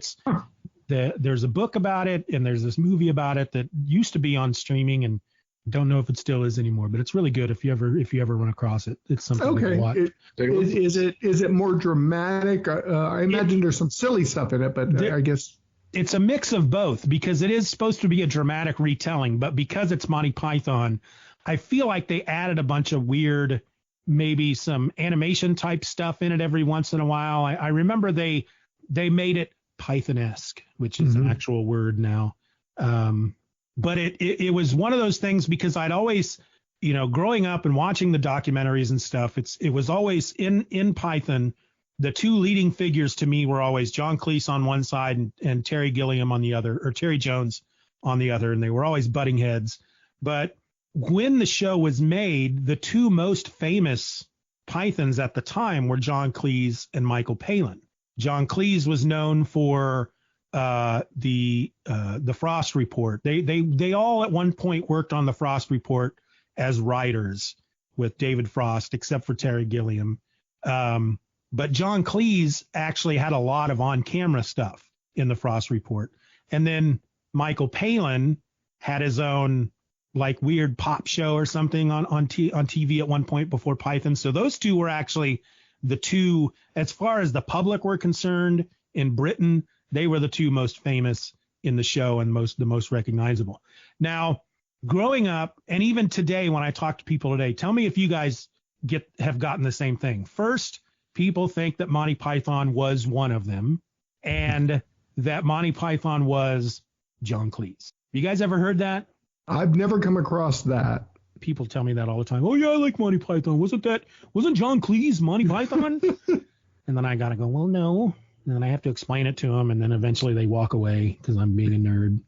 there's a book about it, and there's this movie about it that used to be on streaming, and don't know if it still is anymore, but it's really good if you ever run across it. It's something to watch. Is it more dramatic? I imagine there's some silly stuff in it, but I guess it's a mix of both, because it is supposed to be a dramatic retelling, but because it's Monty Python, I feel like they added a bunch of weird, maybe some animation type stuff in it every once in a while. I remember they made it Python-esque, which is an actual word now. But it was one of those things, because I'd always, growing up and watching the documentaries and stuff, it was always in Python. The two leading figures to me were always John Cleese on one side and Terry Gilliam on the other, or Terry Jones on the other, and they were always butting heads. But when the show was made, the two most famous Pythons at the time were John Cleese and Michael Palin. John Cleese was known for the Frost Report. They all at one point worked on the Frost Report as writers. with David Frost, except for Terry Gilliam. But John Cleese actually had a lot of on-camera stuff in the Frost Report. And then Michael Palin had his own like weird pop show or something on TV at one point before Python. So those two were actually the two, as far as the public were concerned in Britain, they were the two most famous in the show and the most recognizable. Now, growing up, and even today when I talk to people today, tell me if you guys have gotten the same thing. First, people think that Monty Python was one of them, and that Monty Python was John Cleese. You guys ever heard that? I've never come across that. People tell me that all the time. Oh yeah, I like Monty Python. Wasn't John Cleese Monty Python? And then I gotta go, well, no. And then I have to explain it to them, and then eventually they walk away because I'm being a nerd.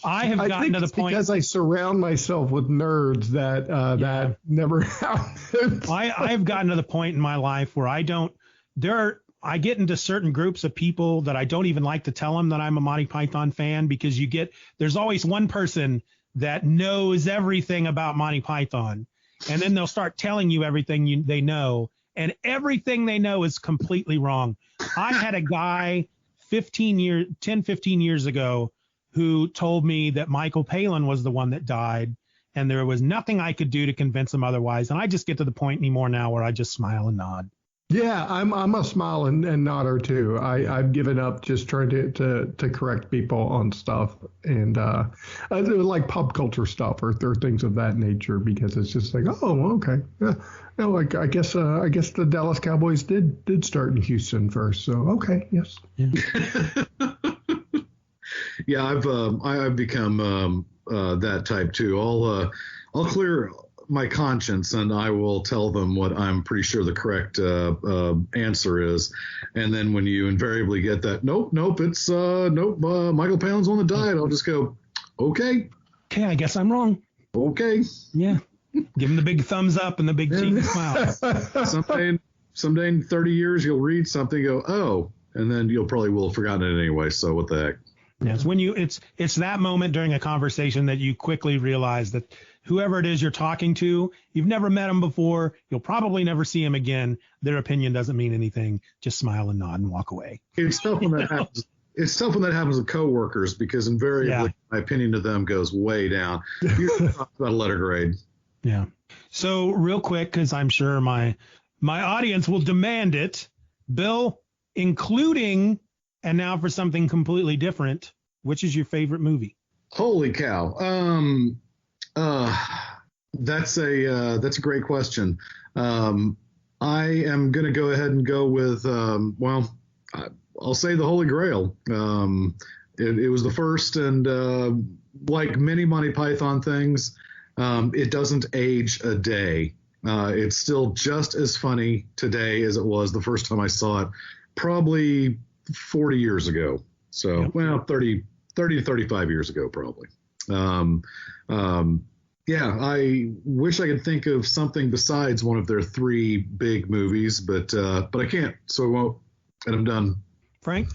I have gotten to the point because I surround myself with nerds that that never happens. I've gotten to the point in my life where I get into certain groups of people that I don't even like to tell them that I'm a Monty Python fan, because there's always one person that knows everything about Monty Python, and then they'll start telling you everything they know, and everything they know is completely wrong. I had a guy 15 years ago who told me that Michael Palin was the one that died, and there was nothing I could do to convince him otherwise. And I just get to the point anymore now where I just smile and nod. Yeah, I'm a smile and nodder too. I've given up just trying to correct people on stuff, and like pop culture stuff or things of that nature, because it's just like, oh, okay, yeah. No, I guess the Dallas Cowboys did start in Houston first, so okay, yes. Yeah, I've become that type too. I'll clear my conscience and I will tell them what I'm pretty sure the correct answer is, and then when you invariably get that nope, it's Michael Palin's on the diet, I'll just go, okay, I guess I'm wrong. Okay, yeah. Give him the big thumbs up and the big cheeky smile. Someday in 30 years, you'll read something, go, oh, and then you'll probably will have forgotten it anyway. So what the heck? Yeah, it's that moment during a conversation that you quickly realize that whoever it is you're talking to, you've never met them before. You'll probably never see them again. Their opinion doesn't mean anything. Just smile and nod and walk away. It's tough when that happens. It's tough when that happens with coworkers, because invariably my opinion to them goes way down. You're about a letter grade. Yeah. So real quick, because I'm sure my audience will demand it, Bill, including, and now for something completely different, which is your favorite movie? Holy cow. That's a great question. I am going to go ahead and go with, I'll say The Holy Grail. It was the first, and like many Monty Python things, it doesn't age a day. It's still just as funny today as it was the first time I saw it, probably 40 years ago. So, 30 to 35 years ago, probably. I wish I could think of something besides one of their three big movies, but I can't, so I won't, and I'm done. Frank?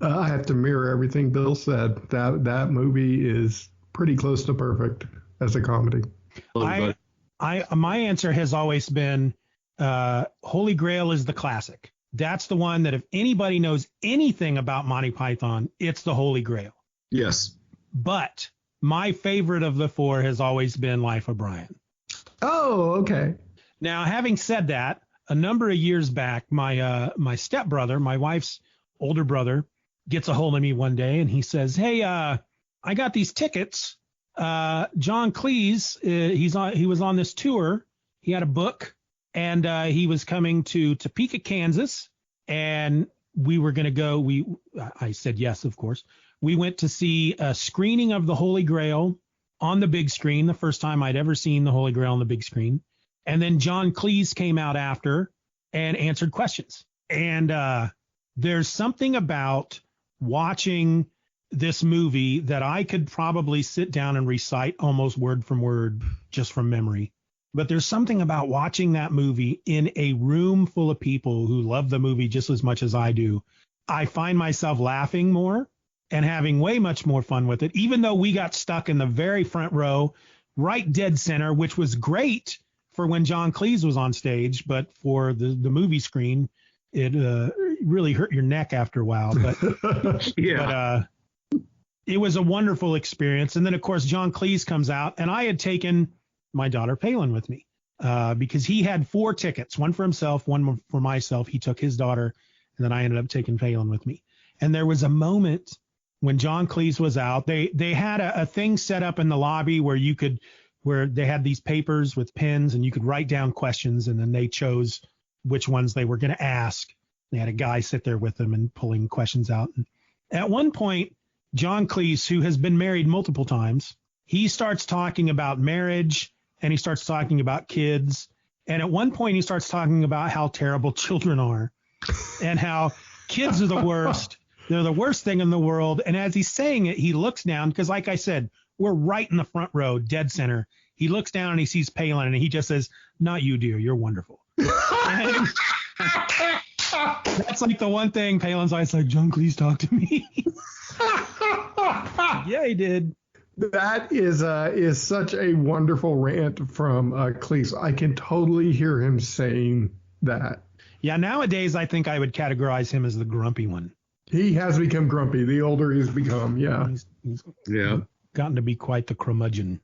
I have to mirror everything Bill said. That movie is pretty close to perfect as a comedy. My answer has always been Holy Grail is the classic. That's the one that if anybody knows anything about Monty Python, it's the Holy Grail. Yes. But my favorite of the four has always been Life of Brian. Oh, okay. Now, having said that, a number of years back, my stepbrother, my wife's older brother, gets a hold of me one day and he says, hey, I got these tickets. John Cleese, he was on this tour. He had a book, and he was coming to Topeka, Kansas, and we were going to go. I said yes, of course. We went to see a screening of the Holy Grail on the big screen, the first time I'd ever seen the Holy Grail on the big screen. And then John Cleese came out after and answered questions. And there's something about watching this movie that I could probably sit down and recite almost word from word just from memory. But there's something about watching that movie in a room full of people who love the movie just as much as I do. I find myself laughing more and having way much more fun with it, even though we got stuck in the very front row right dead center, which was great for when John Cleese was on stage, but for the movie screen, it really hurt your neck after a while. But Yeah. but it was a wonderful experience. And then, of course, John Cleese comes out, and I had taken my daughter Palin with me because he had 4 tickets, one for himself, one for myself. He took his daughter, and then I ended up taking Palin with me. And there was a moment when John Cleese was out. They had a thing set up in the lobby where they had these papers with pens, and you could write down questions, and then they chose which ones they were going to ask. They had a guy sit there with them and pulling questions out. And at one point, John Cleese, who has been married multiple times, he starts talking about marriage, and he starts talking about kids. And at one point, he starts talking about how terrible children are and how kids are the worst. They're the worst thing in the world. And as he's saying it, he looks down because, like I said, we're right in the front row, dead center. He looks down and he sees Palin, and he just says, "Not you, dear. You're wonderful." And that's like the one thing Palin's always like, "John Cleese talked to me." Yeah, he did. That is such a wonderful rant from Cleese. I can totally hear him saying that. Yeah, nowadays I think I would categorize him as the grumpy one. He has become grumpy the older he's become. Yeah. He's Yeah. gotten to be quite the curmudgeon.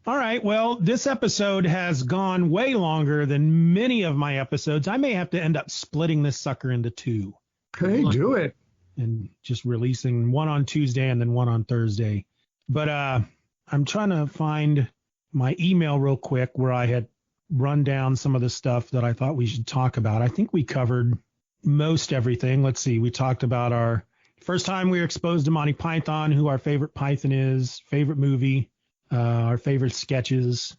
All right. Well, this episode has gone way longer than many of my episodes. I may have to end up splitting this sucker into 2. Hey, do it. And just releasing one on Tuesday and then one on Thursday. But I'm trying to find my email real quick where I had run down some of the stuff that I thought we should talk about. I think we covered most everything. Let's see. We talked about our first time we were exposed to Monty Python, who our favorite Python is, favorite movie, our favorite sketches.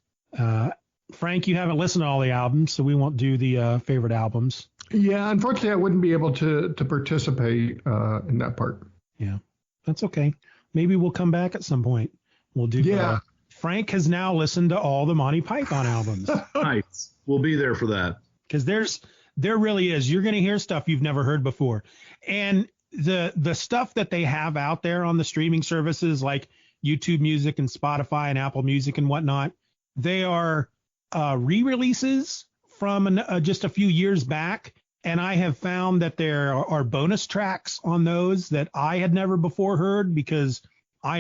Frank, you haven't listened to all the albums, so we won't do the favorite albums. Yeah, unfortunately, I wouldn't be able to participate in that part. Yeah, that's okay. Maybe we'll come back at some point. We'll do. Yeah. Frank has now listened to all the Monty Python albums. Nice. We'll be there for that. Because there really is. You're going to hear stuff you've never heard before. And the stuff that they have out there on the streaming services like YouTube Music and Spotify and Apple Music and whatnot, they are re-releases from just a few years back. And I have found that there are bonus tracks on those that I had never before heard because I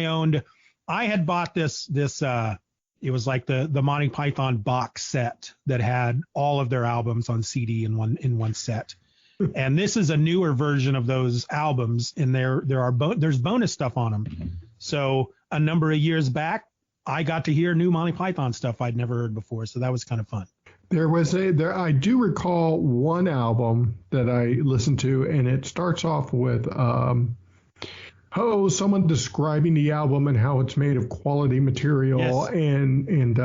had bought this it was like the Monty Python box set that had all of their albums on CD in one set. And this is a newer version of those albums, and there's bonus stuff on them. So a number of years back, I got to hear new Monty Python stuff I'd never heard before. So that was kind of fun. I do recall one album that I listened to, and it starts off with someone describing the album and how it's made of quality material. Yes. And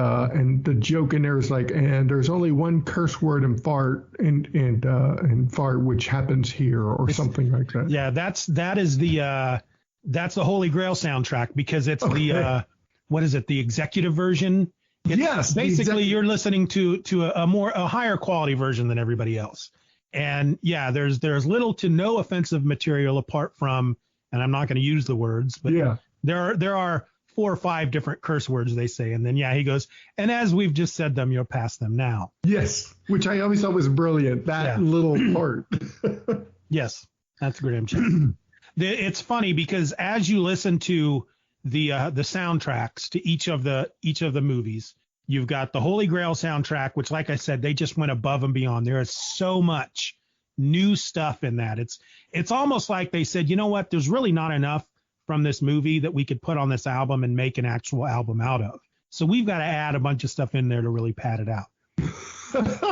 the joke in there is like, and there's only one curse word in fart and fart, which happens here or something like that. Yeah, that's the Holy Grail soundtrack because it's the what is it? The executive version. Yes. Basically, you're listening to a higher quality version than everybody else. And yeah, there's little to no offensive material apart from, and I'm not going to use the words, but yeah, there are 4 or 5 different curse words they say. And then, yeah, he goes, and as we've just said them, you'll pass them now. Yes. Which I always thought was brilliant. That little part. Yes. That's Graham Chapman. It's funny because as you listen to the soundtracks to each of the movies, you've got the Holy Grail soundtrack, which, like I said, they just went above and beyond. There is so much new stuff in that. It's almost like they said, you know what, there's really not enough from this movie that we could put on this album and make an actual album out of. So we've got to add a bunch of stuff in there to really pad it out.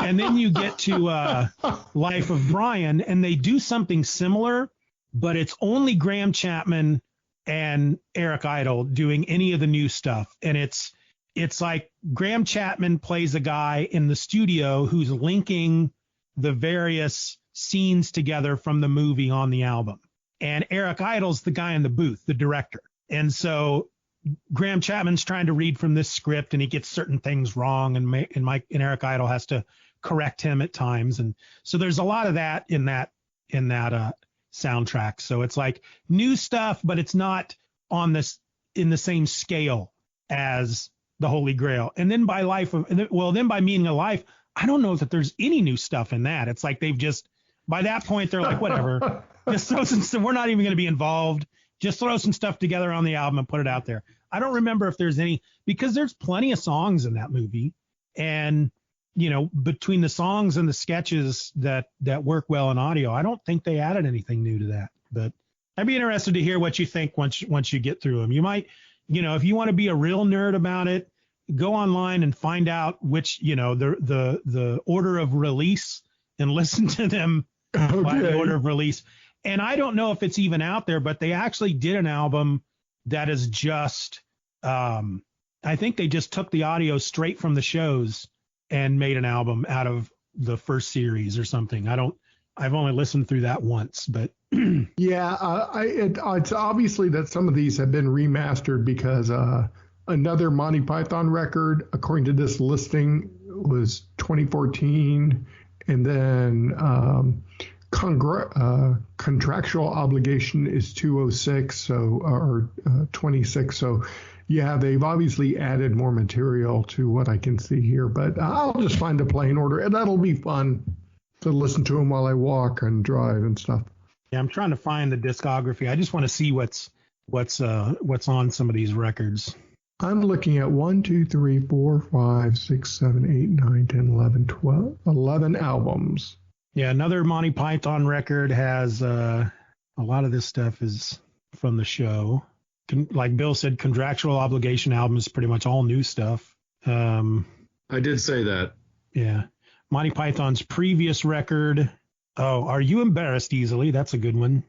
And then you get to Life of Brian, and they do something similar, but it's only Graham Chapman and Eric Idle doing any of the new stuff. And it's like Graham Chapman plays a guy in the studio who's linking the various scenes together from the movie on the album. And Eric Idle's the guy in the booth, the director. And so Graham Chapman's trying to read from this script, and he gets certain things wrong, and Eric Idle has to correct him at times. And so there's a lot of that in that soundtrack. So it's like new stuff, but it's not in the same scale as the Holy Grail. And then by Meaning of Life, I don't know that there's any new stuff in that. It's like they've just, by that point, they're like, whatever, just throw some stuff. We're not even going to be involved. Just throw some stuff together on the album and put it out there. I don't remember if there's any, because there's plenty of songs in that movie. And, you know, between the songs and the sketches that work well in audio, I don't think they added anything new to that. But I'd be interested to hear what you think once you get through them. You might, you know, if you want to be a real nerd about it, go online and find out which, you know, the order of release and listen to them by the order of release. And I don't know if it's even out there, but they actually did an album that is just, I think they just took the audio straight from the shows and made an album out of the first series or something. I've only listened through that once, but yeah, it's obviously that some of these have been remastered because another Monty Python record, according to this listing, was 2014, and then contractual obligation is 206, or 26. So yeah, they've obviously added more material to what I can see here, but I'll just find a playing order, and that'll be fun to listen to them while I walk and drive and stuff. Yeah, I'm trying to find the discography. I just want to see what's on some of these records. I'm looking at 1, 2, 3, 4, 5, 6, 7, 8, 9, 10, 11, 12, 11 albums. Yeah, another Monty Python record has a lot of this stuff is from the show. Like Bill said, contractual obligation album is pretty much all new stuff. I did say that. Yeah. Monty Python's previous record. Oh, Are You Embarrassed Easily? That's a good one.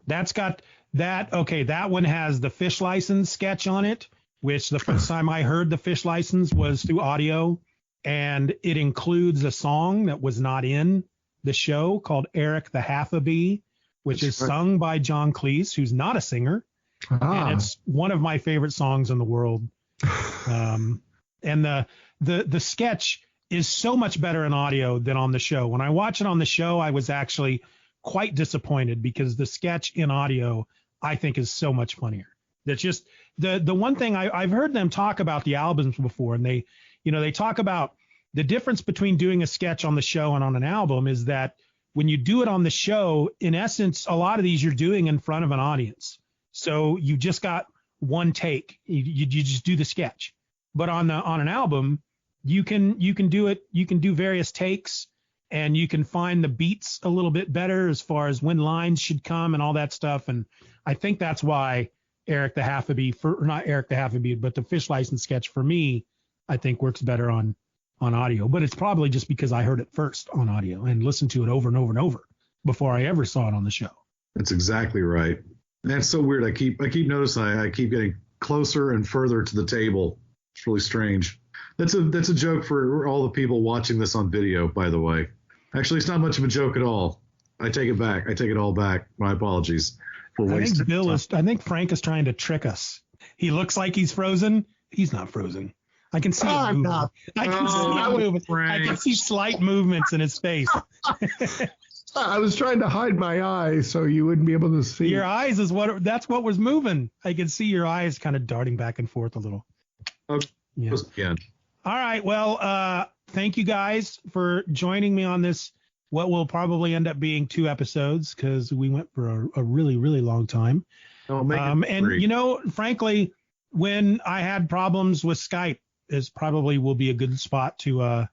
That's got that. Okay, that one has the Fish License sketch on it, which the first time I heard the Fish License was through audio. And it includes a song that was not in the show called Eric the Half-a-Bee, which is sung by John Cleese, who's not a singer. And it's one of my favorite songs in the world. And the sketch is so much better in audio than on the show. When I watch it on the show, I was actually quite disappointed because the sketch in audio, I think, is so much funnier. That's just the one thing I've heard them talk about the albums before, and they talk about the difference between doing a sketch on the show and on an album is that when you do it on the show, in essence, a lot of these you're doing in front of an audience. So you just got one take. You just do the sketch. But on an album, you can do it. You can do various takes, and you can find the beats a little bit better as far as when lines should come and all that stuff. And I think that's why Eric the Half-a-Bee, not Eric the Half-a-Bee, but the Fish License sketch for me, I think works better on audio. But it's probably just because I heard it first on audio and listened to it over and over and over before I ever saw it on the show. That's exactly right. That's so weird. I keep noticing I keep getting closer and further to the table. It's really strange. That's a joke for all the people watching this on video, by the way. Actually, it's not much of a joke at all. I take it back. I take it all back. My apologies for wasting time. I think Frank is trying to trick us. He looks like he's frozen. He's not frozen. I can see him moving. I can see slight movements in his face. I was trying to hide my eyes so you wouldn't be able to see. Your eyes that's what was moving. I could see your eyes kind of darting back and forth a little. Okay. Yeah. All right. Well, thank you guys for joining me on this, what will probably end up being 2 episodes because we went for a really, really long time. And, frankly, when I had problems with Skype, is probably will be a good spot to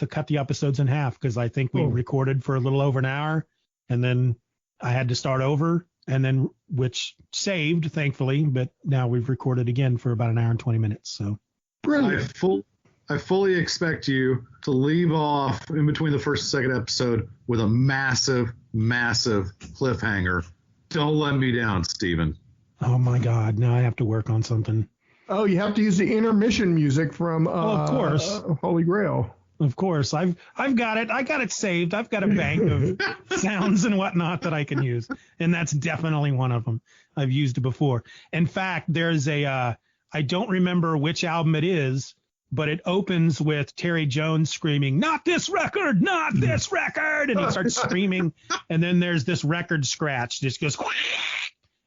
cut the episodes in half because I think we recorded for a little over an hour and then I had to start over and then which saved, thankfully, but now we've recorded again for about an hour and 20 minutes. So brilliant. I fully expect you to leave off in between the first and second episode with a massive, massive cliffhanger. Don't let me down, Stephen. Oh my God. Now I have to work on something. Oh, you have to use the intermission music from of course. Holy Grail. Of course. I've got it. I got it saved. I've got a bank of sounds and whatnot that I can use. And that's definitely one of them. I've used it before. In fact, there's I don't remember which album it is, but it opens with Terry Jones screaming, "Not this record, not this record." And he starts screaming. And then there's this record scratch. Just goes,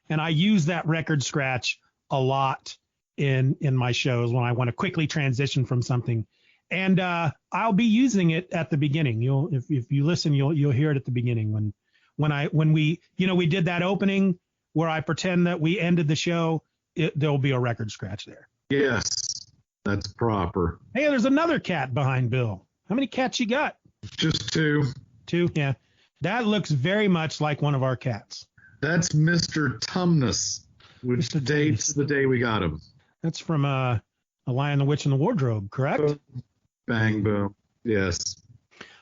and I use that record scratch a lot in my shows when I want to quickly transition from something. And I'll be using it at the beginning. If you listen, you'll hear it at the beginning when we did that opening where I pretend that we ended the show. There'll be a record scratch there. Yes, that's proper. Hey, there's another cat behind Bill. How many cats you got? Just two. Two, yeah. That looks very much like one of our cats. That's Mr. Tumnus, which dates the day we got him. That's from A Lion, the Witch, and the Wardrobe, correct? Bang, boom. Yes.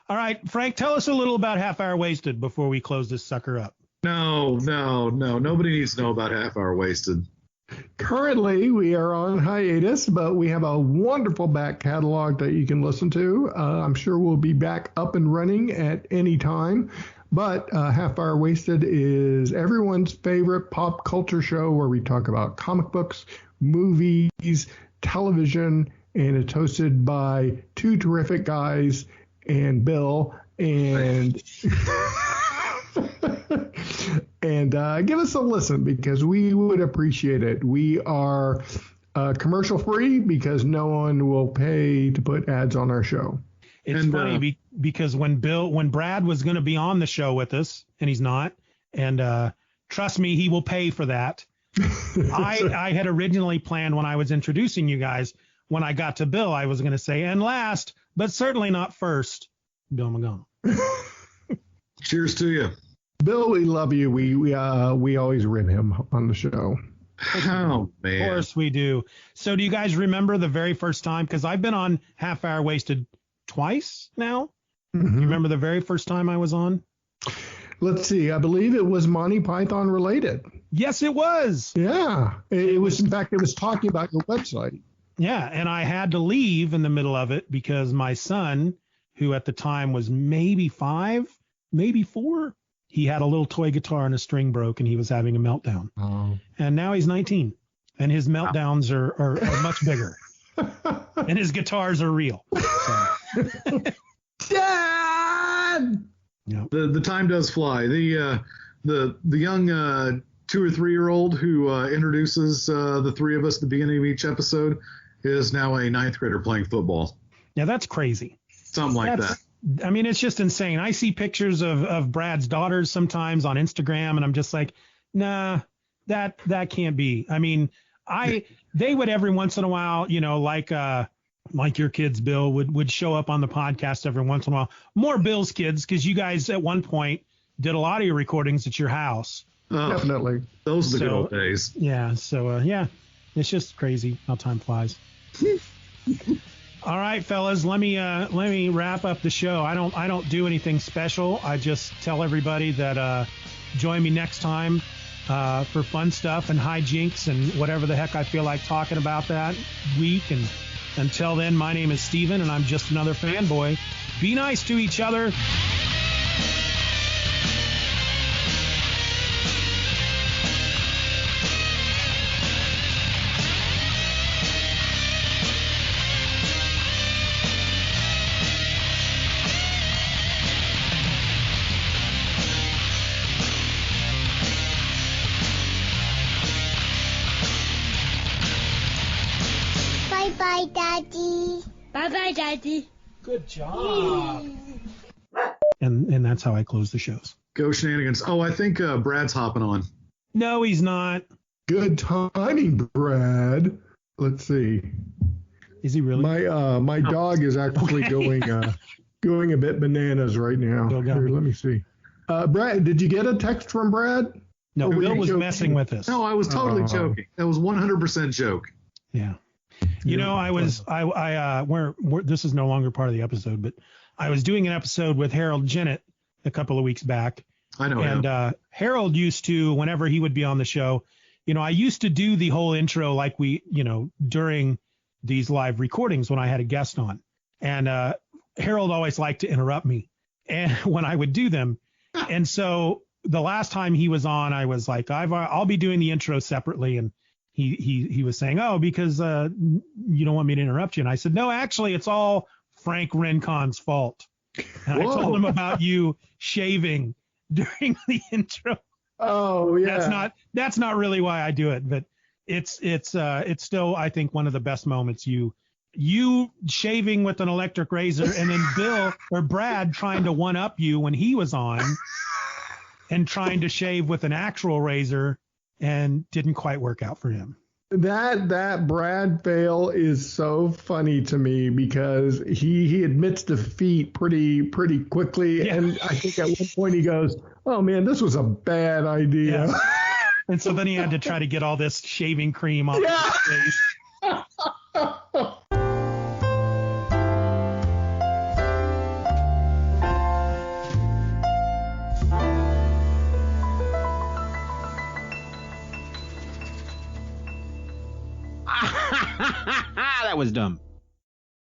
All right, Frank, tell us a little about Half Hour Wasted before we close this sucker up. No. Nobody needs to know about Half Hour Wasted. Currently, we are on hiatus, but we have a wonderful back catalog that you can listen to. I'm sure we'll be back up and running at any time. But Half Hour Wasted is everyone's favorite pop culture show where we talk about comic books, movies, television, and it's hosted by two terrific guys and Bill. And and give us a listen because we would appreciate it. We are commercial free because no one will pay to put ads on our show. It's funny because when Brad was going to be on the show with us, and he's not, and trust me, he will pay for that. I had originally planned when I was introducing you guys, when I got to Bill, I was going to say, and last, but certainly not first, Bill McGonnell. Cheers to you. Bill, we love you. We always rib him on the show. Oh, man. Of course we do. So do you guys remember the very first time? Because I've been on Half Hour Wasted twice now. Mm-hmm. You remember the very first time I was on? Let's see. I believe it was Monty Python related. Yes, it was. Yeah. It was, in fact, it was talking about your website. Yeah. And I had to leave in the middle of it because my son, who at the time was maybe 5, maybe 4, he had a little toy guitar and a string broke and he was having a meltdown. Oh. And now he's 19 and his meltdowns are much bigger and his guitars are real. So. Dad! Yep. The time does fly. The young 2 or 3 year old who introduces the three of us at the beginning of each episode is now a 9th grader playing football. Yeah, that's crazy. Something like that. I mean, it's just insane. I see pictures of Brad's daughters sometimes on Instagram, and I'm just like, nah, that can't be. I mean, they would every once in a while, like your kids, Bill, would show up on the podcast every once in a while. More Bill's kids, because you guys at one point did a lot of your recordings at your house. Oh, definitely. Those are the good old days. Yeah. So, it's just crazy how time flies. All right, fellas, let me wrap up the show. I don't do anything special. I just tell everybody that join me next time for fun stuff and hijinks and whatever the heck I feel like talking about that week. And until then, my name is Steven, and I'm just another fanboy. Be nice to each other. Bye-bye, Daddy. Bye-bye, Daddy. Good job. And that's how I close the shows. Go shenanigans. Oh, I think Brad's hopping on. No, he's not. Good timing, Brad. Let's see. Is he really? My dog is actually going a bit bananas right now. Here, let me see. Brad, did you get a text from Brad? No, Bill was messing with us. No, I was totally joking. That was 100% joke. Yeah. This is no longer part of the episode, but I was doing an episode with Harold Jennett a couple of weeks back. I know. And Harold used to, whenever he would be on the show, I used to do the whole intro like during these live recordings when I had a guest on. And Harold always liked to interrupt me and when I would do them. And so the last time he was on, I was like, I'll be doing the intro separately. And he was saying, oh, because you don't want me to interrupt you. And I said, no, actually, it's all Frank Rincon's fault. And I told him about you shaving during the intro. Oh, yeah. That's not really why I do it. But it's still, I think, one of the best moments. You shaving with an electric razor, and then Bill or Brad trying to one up you when he was on and trying to shave with an actual razor, and didn't quite work out for him. That Brad fail is so funny to me because he admits defeat pretty quickly, and I think at one point he goes, "Oh man, this was a bad idea." Yeah. And so then he had to try to get all this shaving cream off his face. That was dumb.